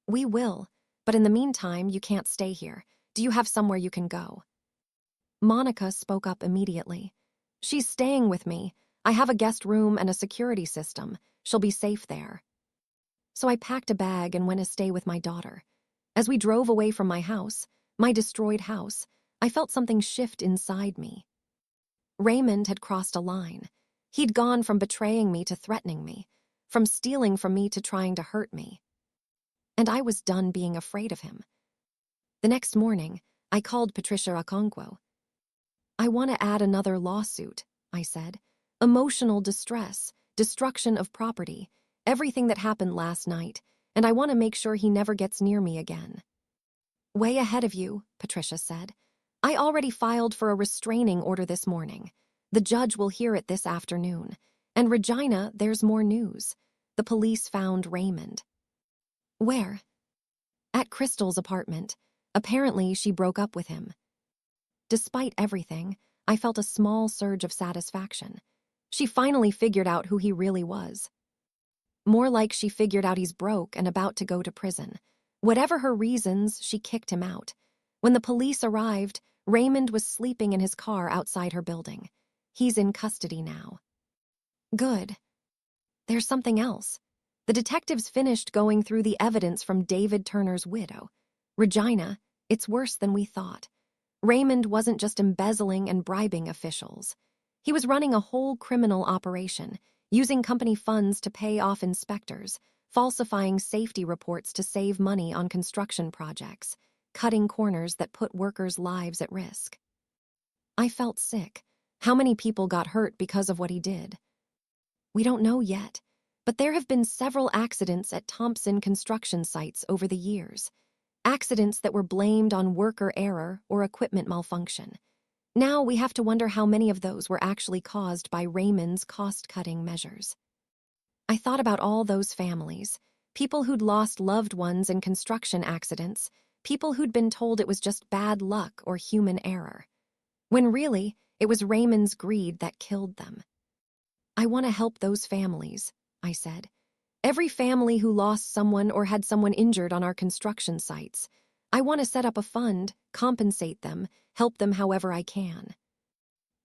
"We will, but in the meantime, you can't stay here. Do you have somewhere you can go?" Monica spoke up immediately. "She's staying with me. I have a guest room and a security system. She'll be safe there." So I packed a bag and went to stay with my daughter. As we drove away from my destroyed house, I felt something shift inside me. Raymond had crossed a line. He'd gone from betraying me to threatening me, from stealing from me to trying to hurt me. And I was done being afraid of him. The next morning, I called Patricia Okonkwo. "I want to add another lawsuit," I said. "Emotional distress, destruction of property, everything that happened last night, and I want to make sure he never gets near me again." "Way ahead of you," Patricia said. "I already filed for a restraining order this morning. The judge will hear it this afternoon. And Regina, there's more news. The police found Raymond." "Where?" "At Crystal's apartment. Apparently, she broke up with him." Despite everything, I felt a small surge of satisfaction. She finally figured out who he really was. More like she figured out he's broke and about to go to prison. Whatever her reasons, she kicked him out. When the police arrived, Raymond was sleeping in his car outside her building. He's in custody now. Good. There's something else. The detectives finished going through the evidence from David Turner's widow. Regina, it's worse than we thought. Raymond wasn't just embezzling and bribing officials. He was running a whole criminal operation, using company funds to pay off inspectors, falsifying safety reports to save money on construction projects, cutting corners that put workers' lives at risk. I felt sick. How many people got hurt because of what he did? We don't know yet, but there have been several accidents at Thompson construction sites over the years. Accidents that were blamed on worker error or equipment malfunction. Now we have to wonder how many of those were actually caused by Raymond's cost-cutting measures. I thought about all those families, people who'd lost loved ones in construction accidents, people who'd been told it was just bad luck or human error, when really it was Raymond's greed that killed them. "I want to help those families," I said. "Every family who lost someone or had someone injured on our construction sites. I want to set up a fund, compensate them, help them however I can."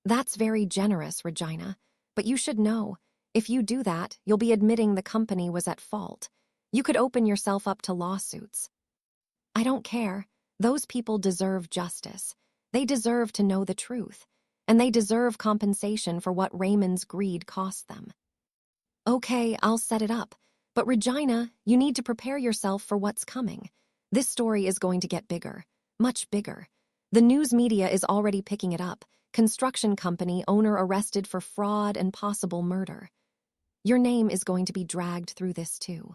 "That's very generous, Regina, but you should know, if you do that, you'll be admitting the company was at fault. You could open yourself up to lawsuits." "I don't care. Those people deserve justice. They deserve to know the truth, and they deserve compensation for what Raymond's greed cost them." "Okay, I'll set it up. But Regina, you need to prepare yourself for what's coming. This story is going to get bigger, much bigger. The news media is already picking it up. Construction company owner arrested for fraud and possible murder. Your name is going to be dragged through this too."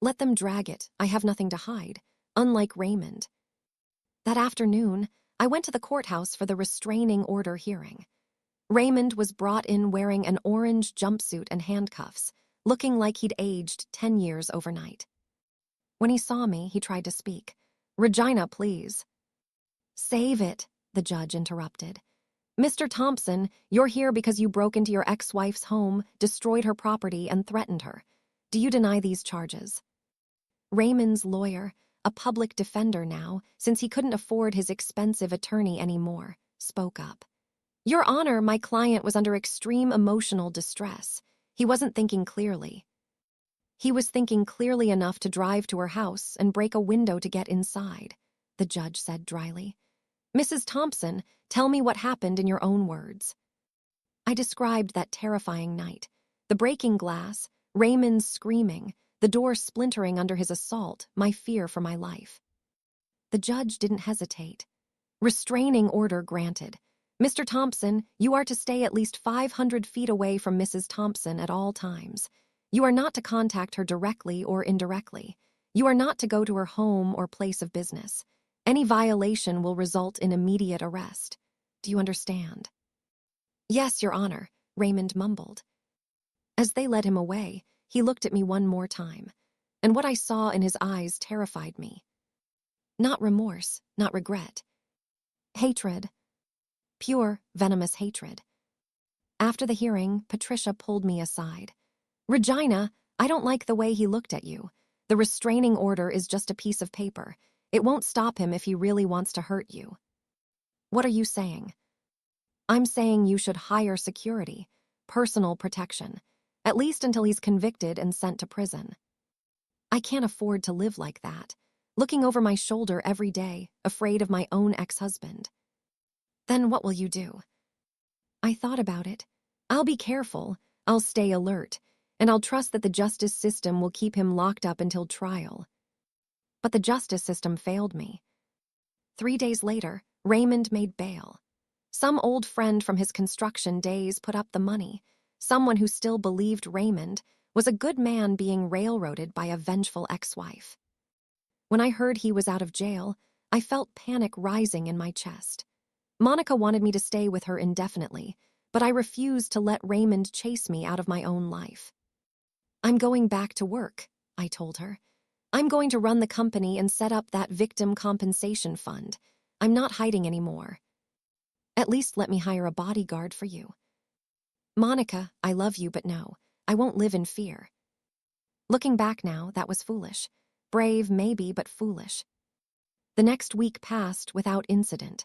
"Let them drag it. I have nothing to hide, unlike Raymond." That afternoon, I went to the courthouse for the restraining order hearing. Raymond was brought in wearing an orange jumpsuit and handcuffs, looking like he'd aged 10 years overnight. When he saw me, he tried to speak. "Regina, please." "Save it," the judge interrupted. "Mr. Thompson, you're here because you broke into your ex-wife's home, destroyed her property, and threatened her. Do you deny these charges?" Raymond's lawyer, a public defender now, since he couldn't afford his expensive attorney anymore, spoke up. "Your Honor, my client was under extreme emotional distress. He wasn't thinking clearly." He was thinking clearly enough to drive to her house and break a window to get inside, the judge said dryly. Mrs. Thompson, tell me what happened in your own words. I described that terrifying night. The breaking glass, Raymond's screaming, the door splintering under his assault, my fear for my life. The judge didn't hesitate. Restraining order granted. Mr. Thompson, you are to stay at least 500 feet away from Mrs. Thompson at all times. You are not to contact her directly or indirectly. You are not to go to her home or place of business. Any violation will result in immediate arrest. Do you understand? Yes, Your Honor, Raymond mumbled. As they led him away, he looked at me one more time, and what I saw in his eyes terrified me. Not remorse, not regret. Hatred. Pure, venomous hatred. After the hearing, Patricia pulled me aside. Regina, I don't like the way he looked at you. The restraining order is just a piece of paper. It won't stop him if he really wants to hurt you. What are you saying? I'm saying you should hire security, personal protection, at least until he's convicted and sent to prison. I can't afford to live like that, looking over my shoulder every day, afraid of my own ex-husband. Then what will you do? I thought about it. I'll be careful, I'll stay alert, and I'll trust that the justice system will keep him locked up until trial. But the justice system failed me. 3 days later, Raymond made bail. Some old friend from his construction days put up the money. Someone who still believed Raymond was a good man being railroaded by a vengeful ex-wife. When I heard he was out of jail, I felt panic rising in my chest. Monica wanted me to stay with her indefinitely, but I refused to let Raymond chase me out of my own life. I'm going back to work, I told her. I'm going to run the company and set up that victim compensation fund. I'm not hiding anymore. At least let me hire a bodyguard for you. Monica, I love you, but no, I won't live in fear. Looking back now, that was foolish. Brave, maybe, but foolish. The next week passed without incident.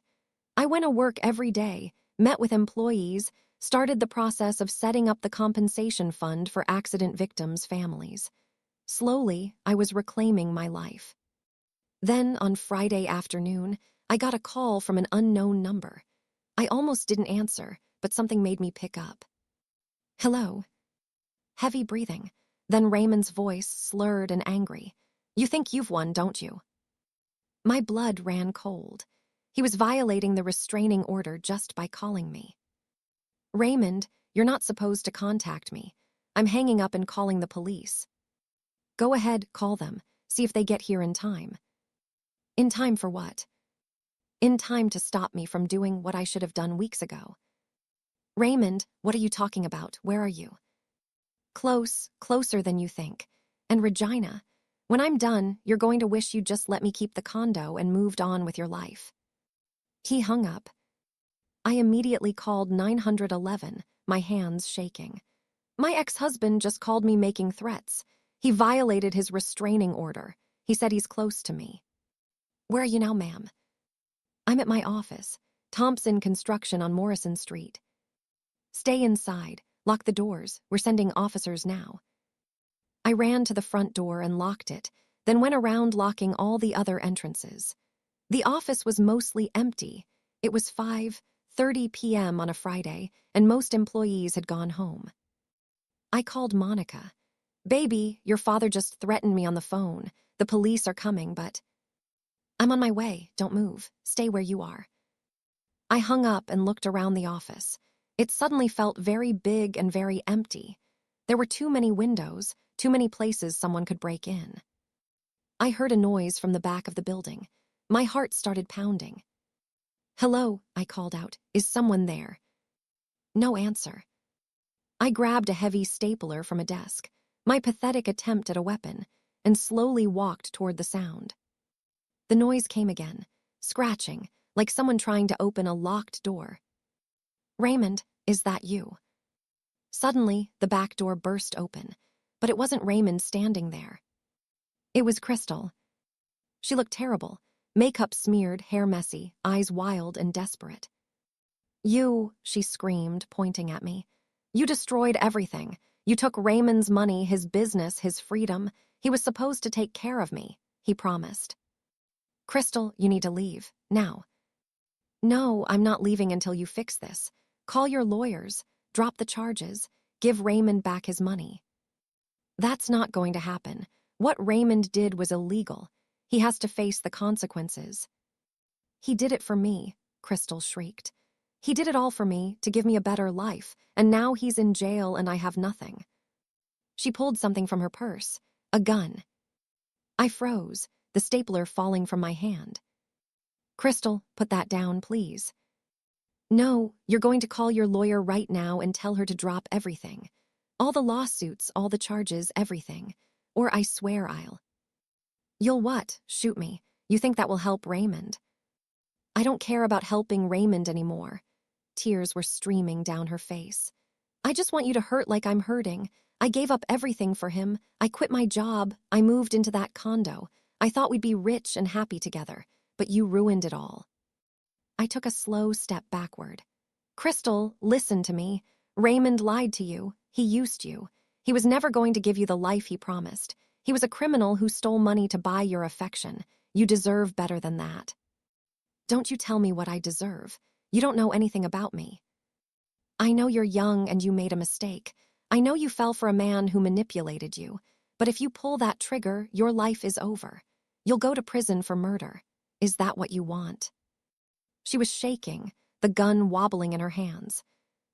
I went to work every day, met with employees, started the process of setting up the compensation fund for accident victims' families. Slowly, I was reclaiming my life. Then, on Friday afternoon, I got a call from an unknown number. I almost didn't answer, but something made me pick up. Hello. Heavy breathing. Then Raymond's voice, slurred and angry. You think you've won, don't you? My blood ran cold. He was violating the restraining order just by calling me. Raymond, you're not supposed to contact me. I'm hanging up and calling the police. Go ahead, call them. See if they get here in time. In time for what? In time to stop me from doing what I should have done weeks ago. Raymond, what are you talking about? Where are you? Close, closer than you think. And Regina, when I'm done, you're going to wish you'd just let me keep the condo and moved on with your life. He hung up. I immediately called 911, my hands shaking. My ex-husband just called me making threats. He violated his restraining order. He said he's close to me. Where are you now, ma'am? I'm at my office, Thompson Construction on Morrison Street. Stay inside, lock the doors, we're sending officers now. I ran to the front door and locked it, then went around locking all the other entrances. The office was mostly empty. It was 5:30 p.m. on a Friday, and most employees had gone home. I called Monica. Baby, your father just threatened me on the phone. The police are coming, but... I'm on my way, don't move, stay where you are. I hung up and looked around the office. It suddenly felt very big and very empty. There were too many windows, too many places someone could break in. I heard a noise from the back of the building. My heart started pounding. Hello, I called out. Is someone there? No answer. I grabbed a heavy stapler from a desk, my pathetic attempt at a weapon, and slowly walked toward the sound. The noise came again, scratching, like someone trying to open a locked door. Raymond, is that you? Suddenly, the back door burst open, but it wasn't Raymond standing there. It was Crystal. She looked terrible, makeup smeared, hair messy, eyes wild and desperate. You, she screamed, pointing at me. You destroyed everything. You took Raymond's money, his business, his freedom. He was supposed to take care of me, he promised. Crystal, you need to leave, now. No, I'm not leaving until you fix this. Call your lawyers, drop the charges, give Raymond back his money. That's not going to happen. What Raymond did was illegal. He has to face the consequences. He did it for me, Crystal shrieked. He did it all for me, to give me a better life, and now he's in jail and I have nothing. She pulled something from her purse, a gun. I froze, the stapler falling from my hand. Crystal, put that down, please. No, you're going to call your lawyer right now and tell her to drop everything. All the lawsuits, all the charges, everything. Or I swear I'll. You'll what? Shoot me. You think that will help Raymond? I don't care about helping Raymond anymore. Tears were streaming down her face. I just want you to hurt like I'm hurting. I gave up everything for him. I quit my job. I moved into that condo. I thought we'd be rich and happy together, but you ruined it all. I took a slow step backward. Crystal, listen to me. Raymond lied to you. He used you. He was never going to give you the life he promised. He was a criminal who stole money to buy your affection. You deserve better than that. Don't you tell me what I deserve. You don't know anything about me. I know you're young and you made a mistake. I know you fell for a man who manipulated you. But if you pull that trigger, your life is over. You'll go to prison for murder. Is that what you want? She was shaking, the gun wobbling in her hands.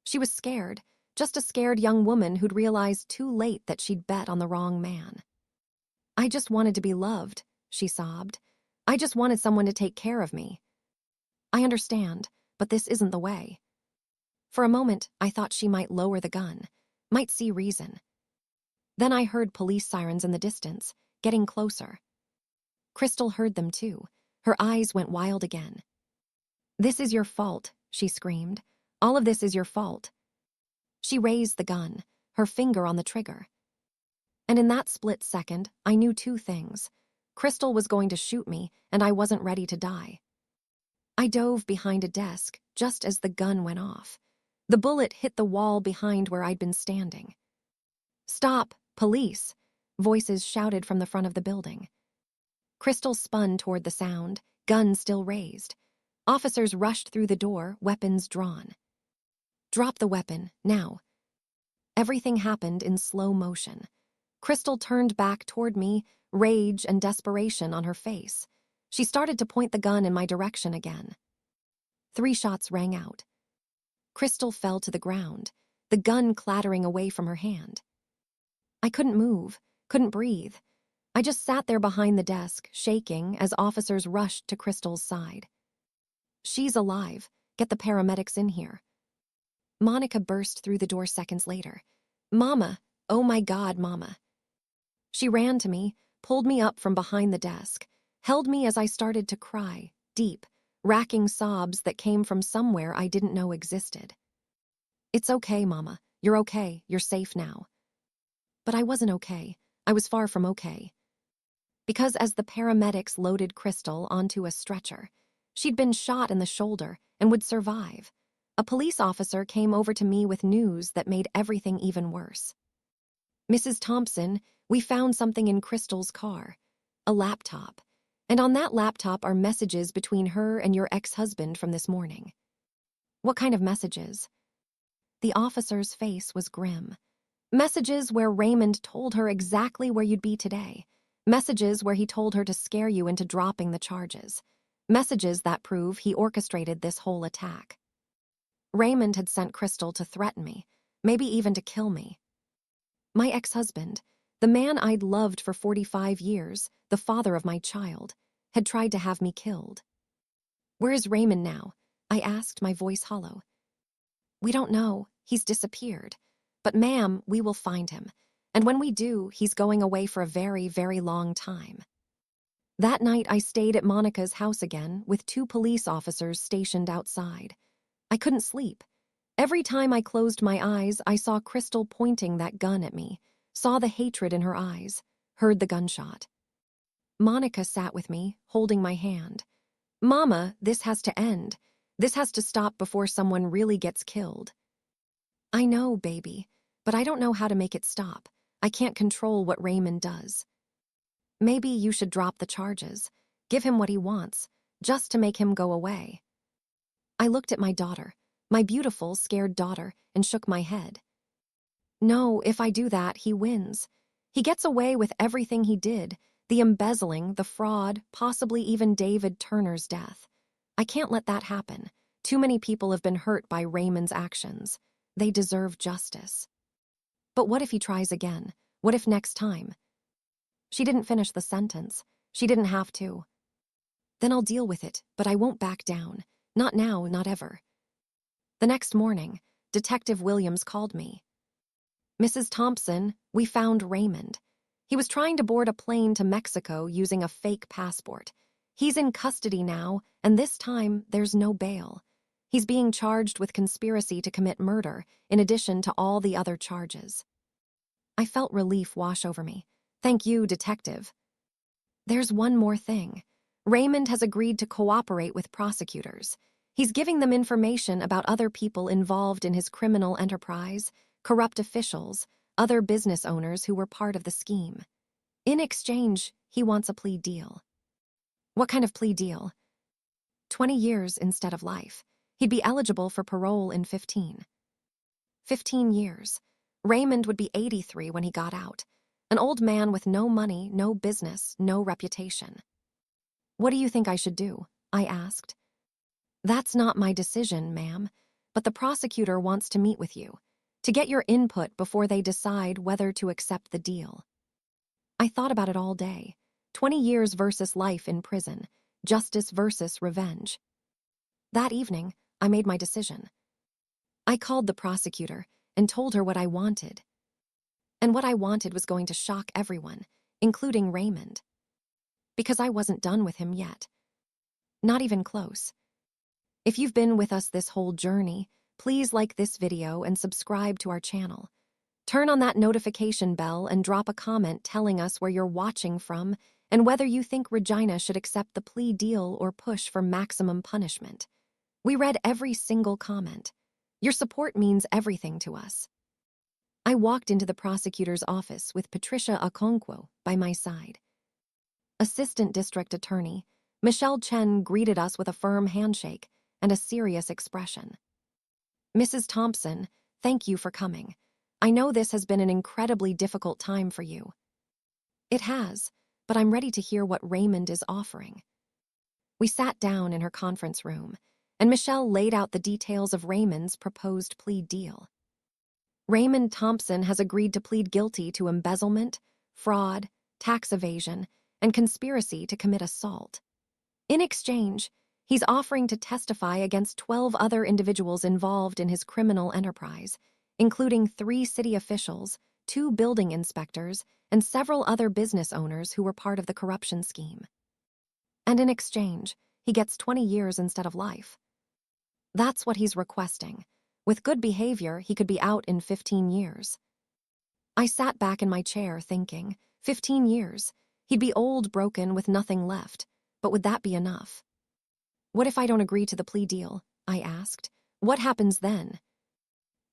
She was scared, just a scared young woman who'd realized too late that she'd bet on the wrong man. I just wanted to be loved, she sobbed. I just wanted someone to take care of me. I understand, but this isn't the way. For a moment, I thought she might lower the gun, might see reason. Then I heard police sirens in the distance, getting closer. Crystal heard them too. Her eyes went wild again. This is your fault, she screamed. All of this is your fault. She raised the gun, her finger on the trigger. And in that split second, I knew two things. Crystal was going to shoot me, and I wasn't ready to die. I dove behind a desk just as the gun went off. The bullet hit the wall behind where I'd been standing. Stop, police! Voices shouted from the front of the building. Crystal spun toward the sound, gun still raised. Officers rushed through the door, weapons drawn. Drop the weapon, now. Everything happened in slow motion. Crystal turned back toward me, rage and desperation on her face. She started to point the gun in my direction again. 3 shots rang out. Crystal fell to the ground, the gun clattering away from her hand. I couldn't move, couldn't breathe. I just sat there behind the desk, shaking as officers rushed to Crystal's side. She's alive. Get the paramedics in here. Monica burst through the door seconds later. Mama! Oh my God, Mama! She ran to me, pulled me up from behind the desk, held me as I started to cry, deep, racking sobs that came from somewhere I didn't know existed. It's okay, Mama. You're okay. You're safe now. But I wasn't okay. I was far from okay. Because as the paramedics loaded Crystal onto a stretcher, she'd been shot in the shoulder and would survive. A police officer came over to me with news that made everything even worse. Mrs. Thompson, we found something in Crystal's car. A laptop. And on that laptop are messages between her and your ex-husband from this morning. What kind of messages? The officer's face was grim. Messages where Raymond told her exactly where you'd be today. Messages where he told her to scare you into dropping the charges. Messages that prove he orchestrated this whole attack. Raymond had sent Crystal to threaten me, maybe even to kill me. My ex-husband, the man I'd loved for 45 years, the father of my child, had tried to have me killed. Where is Raymond now? I asked, my voice hollow. We don't know. He's disappeared. But ma'am, we will find him. And when we do, he's going away for a very, very long time. That night, I stayed at Monica's house again with 2 police officers stationed outside. I couldn't sleep. Every time I closed my eyes, I saw Crystal pointing that gun at me, saw the hatred in her eyes, heard the gunshot. Monica sat with me, holding my hand. Mama, this has to end. This has to stop before someone really gets killed. I know, baby, But I don't know how to make it stop. I can't control what Raymond does. Maybe you should drop the charges. Give him what he wants, just to make him go away. I looked at my daughter, my beautiful, scared daughter, and shook my head. No, if I do that, he wins. He gets away with everything he did, the embezzling, the fraud, possibly even David Turner's death. I can't let that happen. Too many people have been hurt by Raymond's actions. They deserve justice. But what if he tries again? What if next time? She didn't finish the sentence. She didn't have to. Then I'll deal with it, but I won't back down. Not now, not ever. The next morning, Detective Williams called me. Mrs. Thompson, we found Raymond. He was trying to board a plane to Mexico using a fake passport. He's in custody now, and this time there's no bail. He's being charged with conspiracy to commit murder, in addition to all the other charges. I felt relief wash over me. Thank you, Detective. There's one more thing. Raymond has agreed to cooperate with prosecutors. He's giving them information about other people involved in his criminal enterprise, corrupt officials, other business owners who were part of the scheme. In exchange, he wants a plea deal. What kind of plea deal? 20 years instead of life. He'd be eligible for parole in 15. 15 years. Raymond would be 83 when he got out. An old man with no money, no business, no reputation. What do you think I should do? I asked. That's not my decision, ma'am, but the prosecutor wants to meet with you, to get your input before they decide whether to accept the deal. I thought about it all day. 20 years versus life in prison, justice versus revenge. That evening, I made my decision. I called the prosecutor and told her what I wanted. And what I wanted was going to shock everyone, including Raymond. Because I wasn't done with him yet. Not even close. If you've been with us this whole journey, please like this video and subscribe to our channel. Turn on that notification bell and drop a comment telling us where you're watching from and whether you think Regina should accept the plea deal or push for maximum punishment. We read every single comment. Your support means everything to us. I walked into the prosecutor's office with Patricia Okonkwo by my side. Assistant District Attorney Michelle Chen greeted us with a firm handshake and a serious expression. Mrs. Thompson, thank you for coming. I know this has been an incredibly difficult time for you. It has, but I'm ready to hear what Raymond is offering. We sat down in her conference room, and Michelle laid out the details of Raymond's proposed plea deal. Raymond Thompson has agreed to plead guilty to embezzlement, fraud, tax evasion, and conspiracy to commit assault. In exchange, he's offering to testify against 12 other individuals involved in his criminal enterprise, including 3 city officials, 2 building inspectors, and several other business owners who were part of the corruption scheme. And in exchange, he gets 20 years instead of life. That's what he's requesting. With good behavior, he could be out in 15 years. I sat back in my chair thinking, 15 years. He'd be old, broken, with nothing left. But would that be enough? What if I don't agree to the plea deal? I asked. What happens then?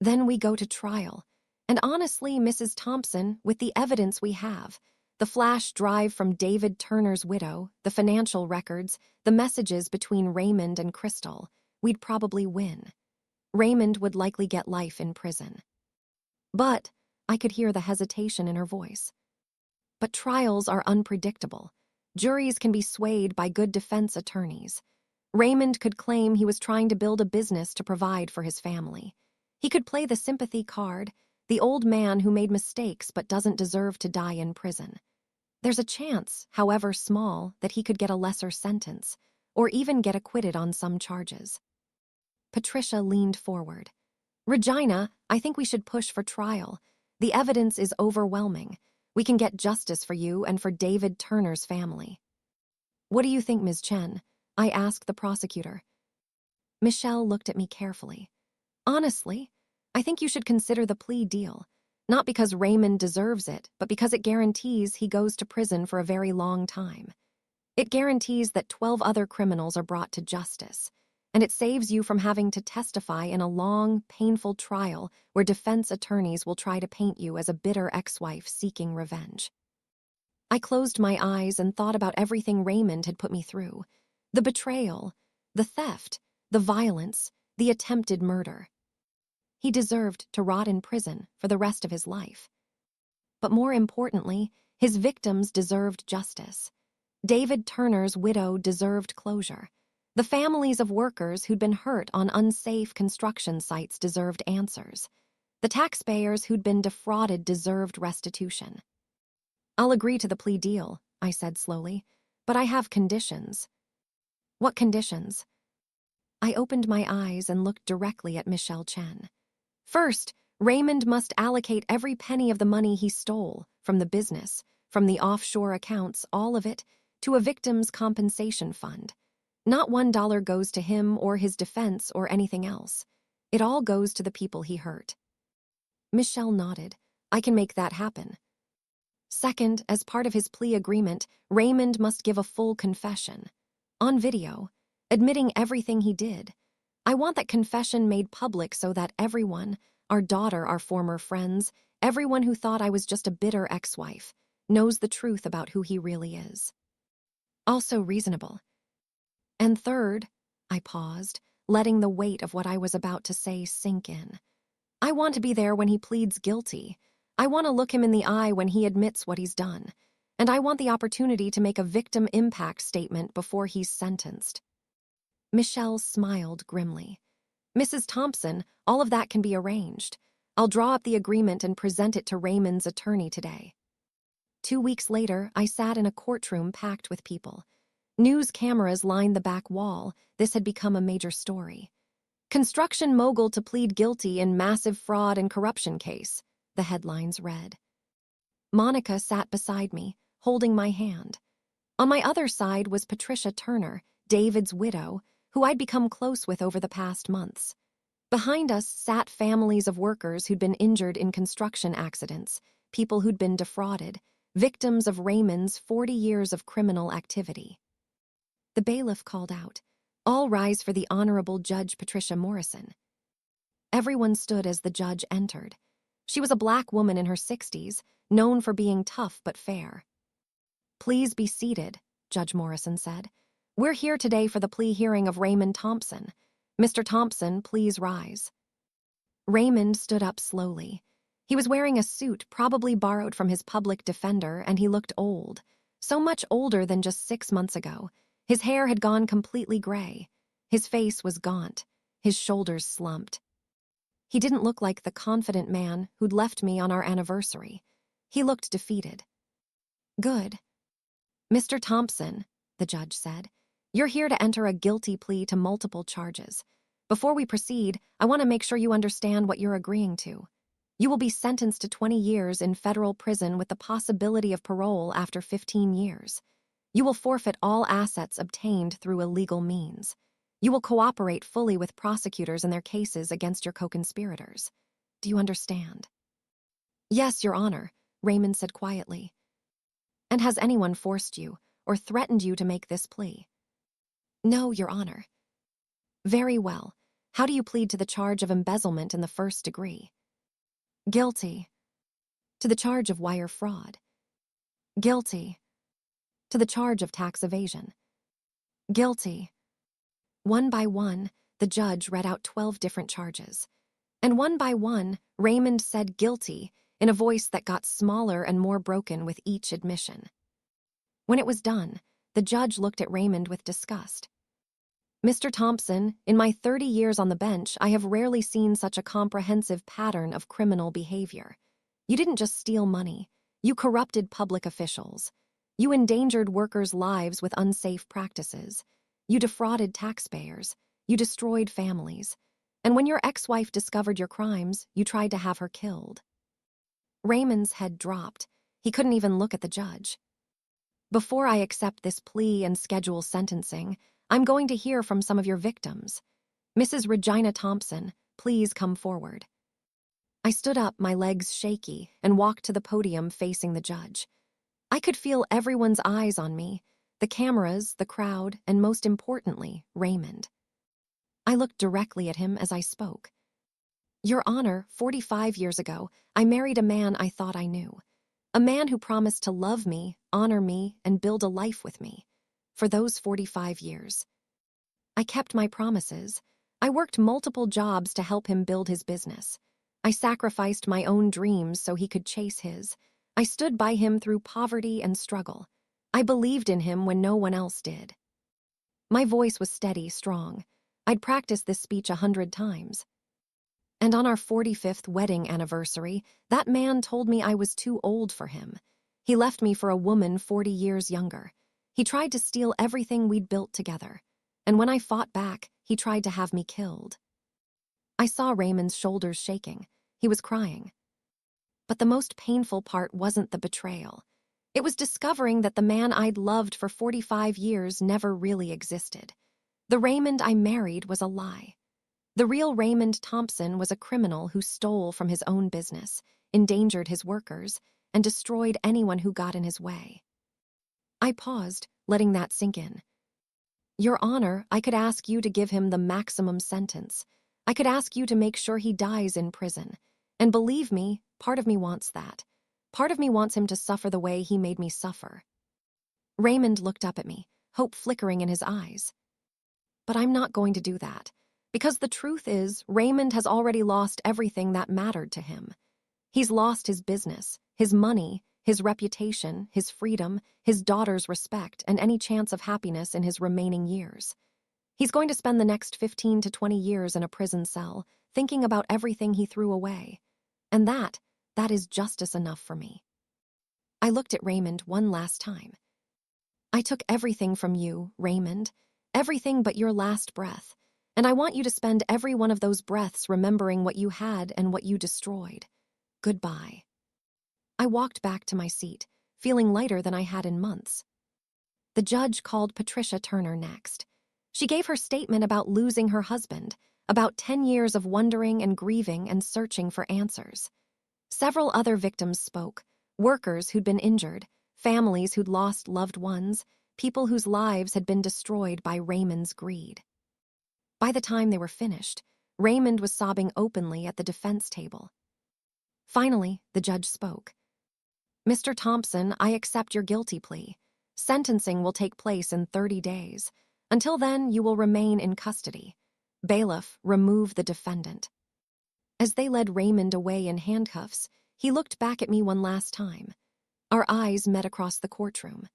Then we go to trial. And honestly, Mrs. Thompson, with the evidence we have, the flash drive from David Turner's widow, the financial records, the messages between Raymond and Crystal, we'd probably win. Raymond would likely get life in prison. But I could hear the hesitation in her voice. But trials are unpredictable. Juries can be swayed by good defense attorneys. Raymond could claim he was trying to build a business to provide for his family. He could play the sympathy card, the old man who made mistakes but doesn't deserve to die in prison. There's a chance, however small, that he could get a lesser sentence, or even get acquitted on some charges. Patricia leaned forward. Regina, I think we should push for trial. The evidence is overwhelming. We can get justice for you and for David Turner's family. What do you think, Ms. Chen? I asked the prosecutor. Michelle looked at me carefully. Honestly, I think you should consider the plea deal, not because Raymond deserves it, but because it guarantees he goes to prison for a very long time. It guarantees that 12 other criminals are brought to justice. and it saves you from having to testify in a long, painful trial where defense attorneys will try to paint you as a bitter ex-wife seeking revenge. I closed my eyes and thought about everything Raymond had put me through. The betrayal, the theft, the violence, the attempted murder. He deserved to rot in prison for the rest of his life. But more importantly, his victims deserved justice. David Turner's widow deserved closure. The families of workers who'd been hurt on unsafe construction sites deserved answers. The taxpayers who'd been defrauded deserved restitution. "I'll agree to the plea deal," I said slowly, "but I have conditions." "What conditions?" I opened my eyes and looked directly at Michelle Chen. "First, Raymond must allocate every penny of the money he stole from the business, from the offshore accounts, all of it, to a victim's compensation fund. Not $1 goes to him or his defense or anything else. It all goes to the people he hurt." Michelle nodded. "I can make that happen." Second, as part of his plea agreement, Raymond must give a full confession. On video, admitting everything he did. I want that confession made public so that everyone, our daughter, our former friends, everyone who thought I was just a bitter ex-wife, knows the truth about who he really is. Also reasonable. And third, I paused, letting the weight of what I was about to say sink in. I want to be there when he pleads guilty. I want to look him in the eye when he admits what he's done. And I want the opportunity to make a victim impact statement before he's sentenced. Michelle smiled grimly. "Mrs. Thompson, all of that can be arranged. I'll draw up the agreement and present it to Raymond's attorney today." 2 weeks later, I sat in a courtroom packed with people. News cameras lined the back wall. This had become a major story. "Construction mogul to plead guilty in massive fraud and corruption case," the headlines read. Monica sat beside me, holding my hand. On my other side was Patricia Turner, David's widow, who I'd become close with over the past months. Behind us sat families of workers who'd been injured in construction accidents, people who'd been defrauded, victims of Raymond's 40 years of criminal activity. The bailiff called out, "All rise for the Honorable Judge Patricia Morrison." Everyone stood as the judge entered. She was a black woman in her 60s, known for being tough but fair. "Please be seated," Judge Morrison said. "We're here today for the plea hearing of Raymond Thompson. Mr. Thompson, please rise." Raymond stood up slowly. He was wearing a suit probably borrowed from his public defender, and he looked old. So much older than just 6 months ago. His hair had gone completely gray. His face was gaunt, his shoulders slumped. He didn't look like the confident man who'd left me on our anniversary. He looked defeated. "Good. Mr. Thompson," the judge said, "you're here to enter a guilty plea to multiple charges. Before we proceed, I want to make sure you understand what you're agreeing to. You will be sentenced to 20 years in federal prison with the possibility of parole after 15 years. You will forfeit all assets obtained through illegal means. You will cooperate fully with prosecutors in their cases against your co-conspirators. Do you understand?" "Yes, Your Honor," Raymond said quietly. "And has anyone forced you or threatened you to make this plea?" "No, Your Honor." "Very well. How do you plead to the charge of embezzlement in the first degree?" "Guilty." "To the charge of wire fraud?" "Guilty." "To the charge of tax evasion?" "Guilty." One by one, the judge read out 12 different charges. And one by one, Raymond said guilty in a voice that got smaller and more broken with each admission. When it was done, the judge looked at Raymond with disgust. "Mr. Thompson, in my 30 years on the bench, I have rarely seen such a comprehensive pattern of criminal behavior. You didn't just steal money. You corrupted public officials. You endangered workers' lives with unsafe practices. You defrauded taxpayers. You destroyed families. And when your ex-wife discovered your crimes, you tried to have her killed." Raymond's head dropped. He couldn't even look at the judge. "Before I accept this plea and schedule sentencing, I'm going to hear from some of your victims. Mrs. Regina Thompson, please come forward." I stood up, my legs shaky, and walked to the podium facing the judge. I could feel everyone's eyes on me, the cameras, the crowd, and most importantly, Raymond. I looked directly at him as I spoke. Your Honor, 45 years ago, I married a man I thought I knew. A man who promised to love me, honor me, and build a life with me. For those 45 years. I kept my promises. I worked multiple jobs to help him build his business. I sacrificed my own dreams so he could chase his. I stood by him through poverty and struggle. I believed in him when no one else did. My voice was steady, strong. I'd practiced this speech 100 times. And on our 45th wedding anniversary, that man told me I was too old for him. He left me for a woman 40 years younger. He tried to steal everything we'd built together. And when I fought back, he tried to have me killed. I saw Raymond's shoulders shaking. He was crying. But the most painful part wasn't the betrayal. It was discovering that the man I'd loved for 45 years never really existed. The Raymond I married was a lie. The real Raymond Thompson was a criminal who stole from his own business, endangered his workers, and destroyed anyone who got in his way. I paused, letting that sink in. Your Honor, I could ask you to give him the maximum sentence. I could ask you to make sure he dies in prison. And believe me, part of me wants that. Part of me wants him to suffer the way he made me suffer. Raymond looked up at me, hope flickering in his eyes. But I'm not going to do that. Because the truth is, Raymond has already lost everything that mattered to him. He's lost his business, his money, his reputation, his freedom, his daughter's respect, and any chance of happiness in his remaining years. He's going to spend the next 15 to 20 years in a prison cell, thinking about everything he threw away. And that is justice enough for me. I looked at Raymond one last time. I took everything from you, Raymond, everything but your last breath. And I want you to spend every one of those breaths remembering what you had and what you destroyed. Goodbye. I walked back to my seat, feeling lighter than I had in months. The judge called Patricia Turner next. She gave her statement about losing her husband, about 10 years of wondering and grieving and searching for answers. Several other victims spoke, workers who'd been injured, families who'd lost loved ones, people whose lives had been destroyed by Raymond's greed. By the time they were finished, Raymond was sobbing openly at the defense table. Finally, the judge spoke. Mr. Thompson, I accept your guilty plea. Sentencing will take place in 30 days. Until then, you will remain in custody. Bailiff, remove the defendant. As they led Raymond away in handcuffs, he looked back at me one last time. Our eyes met across the courtroom.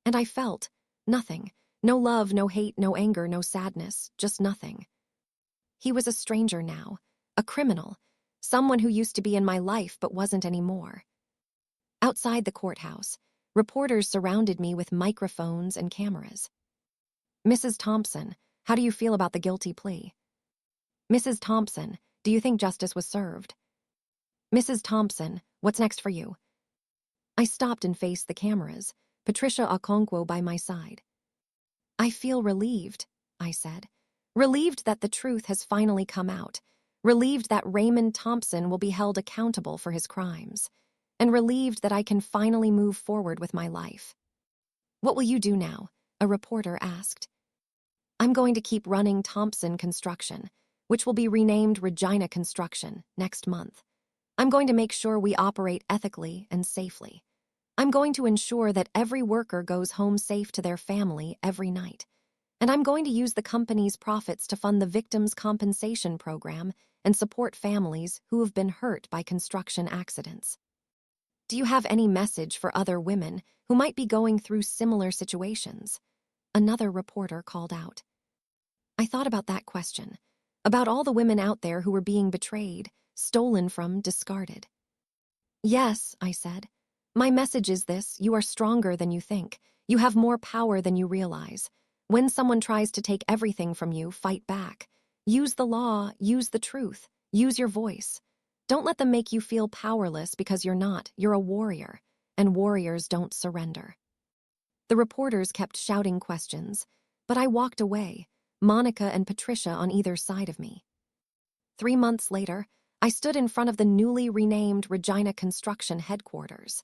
And I felt nothing. No love, no hate, no anger, no sadness, just nothing. He was a stranger now, a criminal, someone who used to be in my life but wasn't anymore. Outside the courthouse, reporters surrounded me with microphones and cameras. Mrs. Thompson, how do you feel about the guilty plea? Mrs. Thompson, do you think justice was served? Mrs. Thompson, what's next for you? I stopped and faced the cameras, Patricia Okonkwo by my side. I feel relieved, I said. Relieved that the truth has finally come out. Relieved that Raymond Thompson will be held accountable for his crimes. And relieved that I can finally move forward with my life. What will you do now? A reporter asked. I'm going to keep running Thompson Construction, which will be renamed Regina Construction next month. I'm going to make sure we operate ethically and safely. I'm going to ensure that every worker goes home safe to their family every night. And I'm going to use the company's profits to fund the Victims' Compensation Program and support families who have been hurt by construction accidents. Do you have any message for other women who might be going through similar situations? Another reporter called out. I thought about that question, about all the women out there who were being betrayed, stolen from, discarded. Yes, I said. My message is this: you are stronger than you think. You have more power than you realize. When someone tries to take everything from you, fight back. Use the law, use the truth, use your voice. Don't let them make you feel powerless because you're not. You're a warrior, and warriors don't surrender. The reporters kept shouting questions, but I walked away, Monica and Patricia on either side of me. 3 months later, I stood in front of the newly renamed Regina Construction headquarters.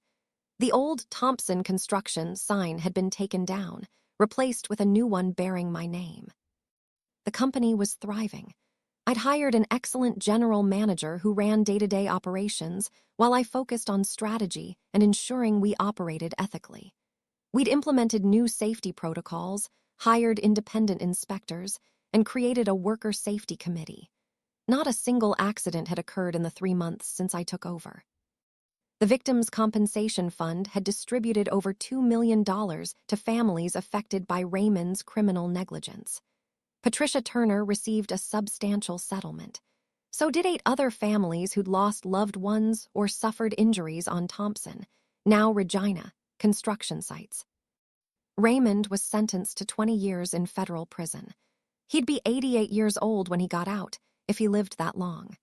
The old Thompson Construction sign had been taken down, replaced with a new one bearing my name. The company was thriving. I'd hired an excellent general manager who ran day-to-day operations while I focused on strategy and ensuring we operated ethically. We'd implemented new safety protocols, hired independent inspectors, and created a worker safety committee. Not a single accident had occurred in the 3 months since I took over. The Victims' Compensation Fund had distributed over $2 million to families affected by Raymond's criminal negligence. Patricia Turner received a substantial settlement. So did 8 other families who'd lost loved ones or suffered injuries on Thompson, now Regina, construction sites. Raymond was sentenced to 20 years in federal prison. He'd be 88 years old when he got out, if he lived that long.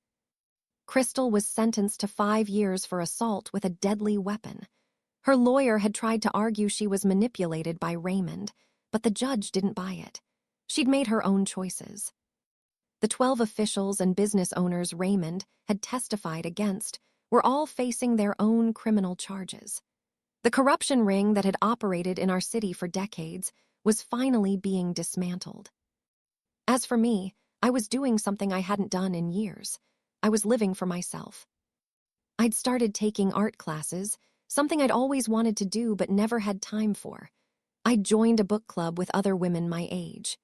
Crystal was sentenced to 5 years for assault with a deadly weapon. Her lawyer had tried to argue she was manipulated by Raymond, but the judge didn't buy it. She'd made her own choices. The 12 officials and business owners Raymond had testified against were all facing their own criminal charges. The corruption ring that had operated in our city for decades was finally being dismantled. As for me, I was doing something I hadn't done in years. I was living for myself. I'd started taking art classes, something I'd always wanted to do but never had time for. I'd joined a book club with other women my age.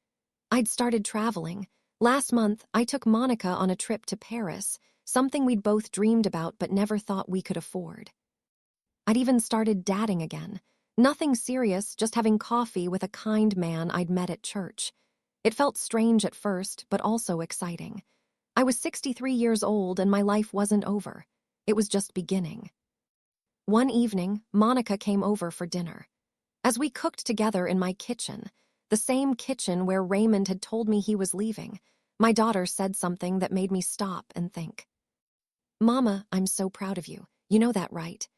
I'd started traveling. Last month, I took Monica on a trip to Paris, something we'd both dreamed about but never thought we could afford. I'd even started dating again. Nothing serious, just having coffee with a kind man I'd met at church. It felt strange at first, but also exciting. I was 63 years old and my life wasn't over. It was just beginning. One evening, Monica came over for dinner. As we cooked together in my kitchen, the same kitchen where Raymond had told me he was leaving, my daughter said something that made me stop and think. "Mama, I'm so proud of you. You know that, right?"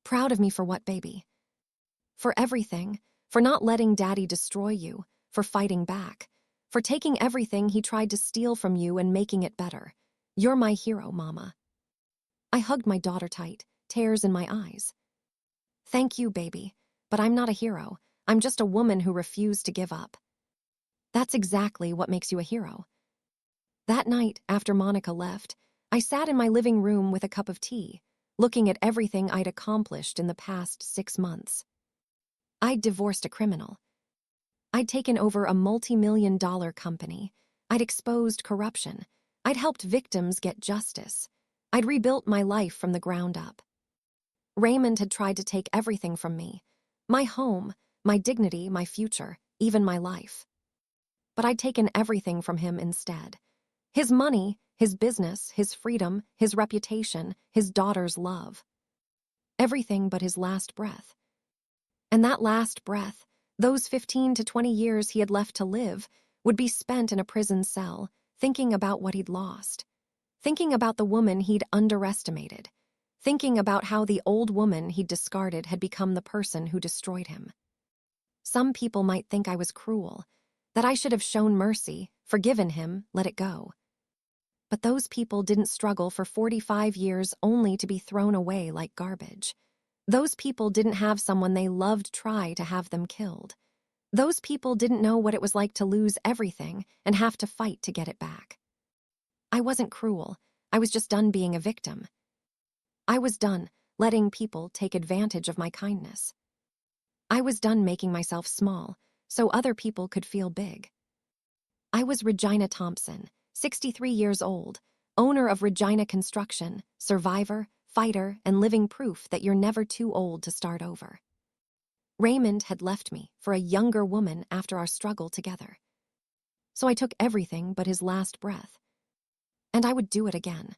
"Proud of me for what, baby?" "For everything. For not letting Daddy destroy you. For fighting back. For taking everything he tried to steal from you and making it better. You're my hero, Mama." I hugged my daughter tight, tears in my eyes. "Thank you, baby. But I'm not a hero. I'm just a woman who refused to give up." "That's exactly what makes you a hero." That night, after Monica left, I sat in my living room with a cup of tea, looking at everything I'd accomplished in the past 6 months. I'd divorced a criminal. I'd taken over a multi-million-dollar company. I'd exposed corruption. I'd helped victims get justice. I'd rebuilt my life from the ground up. Raymond had tried to take everything from me. My home, my dignity, my future, even my life. But I'd taken everything from him instead. His money, his business, his freedom, his reputation, his daughter's love. Everything but his last breath. And that last breath, those 15 to 20 years he had left to live, would be spent in a prison cell, thinking about what he'd lost. Thinking about the woman he'd underestimated. Thinking about how the old woman he'd discarded had become the person who destroyed him. Some people might think I was cruel, that I should have shown mercy, forgiven him, let it go. But those people didn't struggle for 45 years only to be thrown away like garbage. Those people didn't have someone they loved try to have them killed. Those people didn't know what it was like to lose everything and have to fight to get it back. I wasn't cruel. I was just done being a victim. I was done letting people take advantage of my kindness. I was done making myself small so other people could feel big. I was Regina Thompson, 63 years old, owner of Regina Construction, survivor, fighter, and living proof that you're never too old to start over. Raymond had left me for a younger woman after our struggle together. So I took everything but his last breath. And I would do it again.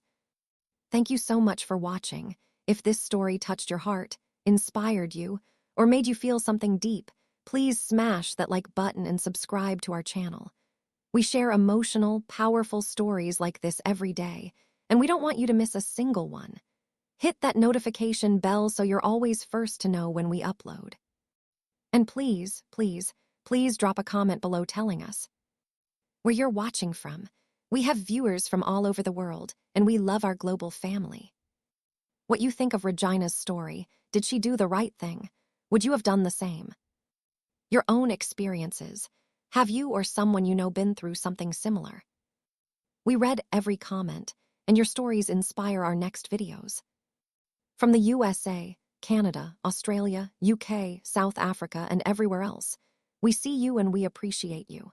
Thank you so much for watching. If this story touched your heart, inspired you, or made you feel something deep, please smash that like button and subscribe to our channel. We share emotional, powerful stories like this every day, and we don't want you to miss a single one. Hit that notification bell so you're always first to know when we upload. And please, please, please drop a comment below telling us where you're watching from. We have viewers from all over the world, and we love our global family. What you think of Regina's story? Did she do the right thing? Would you have done the same? Your own experiences. Have you or someone you know been through something similar? We read every comment, and your stories inspire our next videos. From the USA, Canada, Australia, UK, South Africa, and everywhere else, we see you and we appreciate you.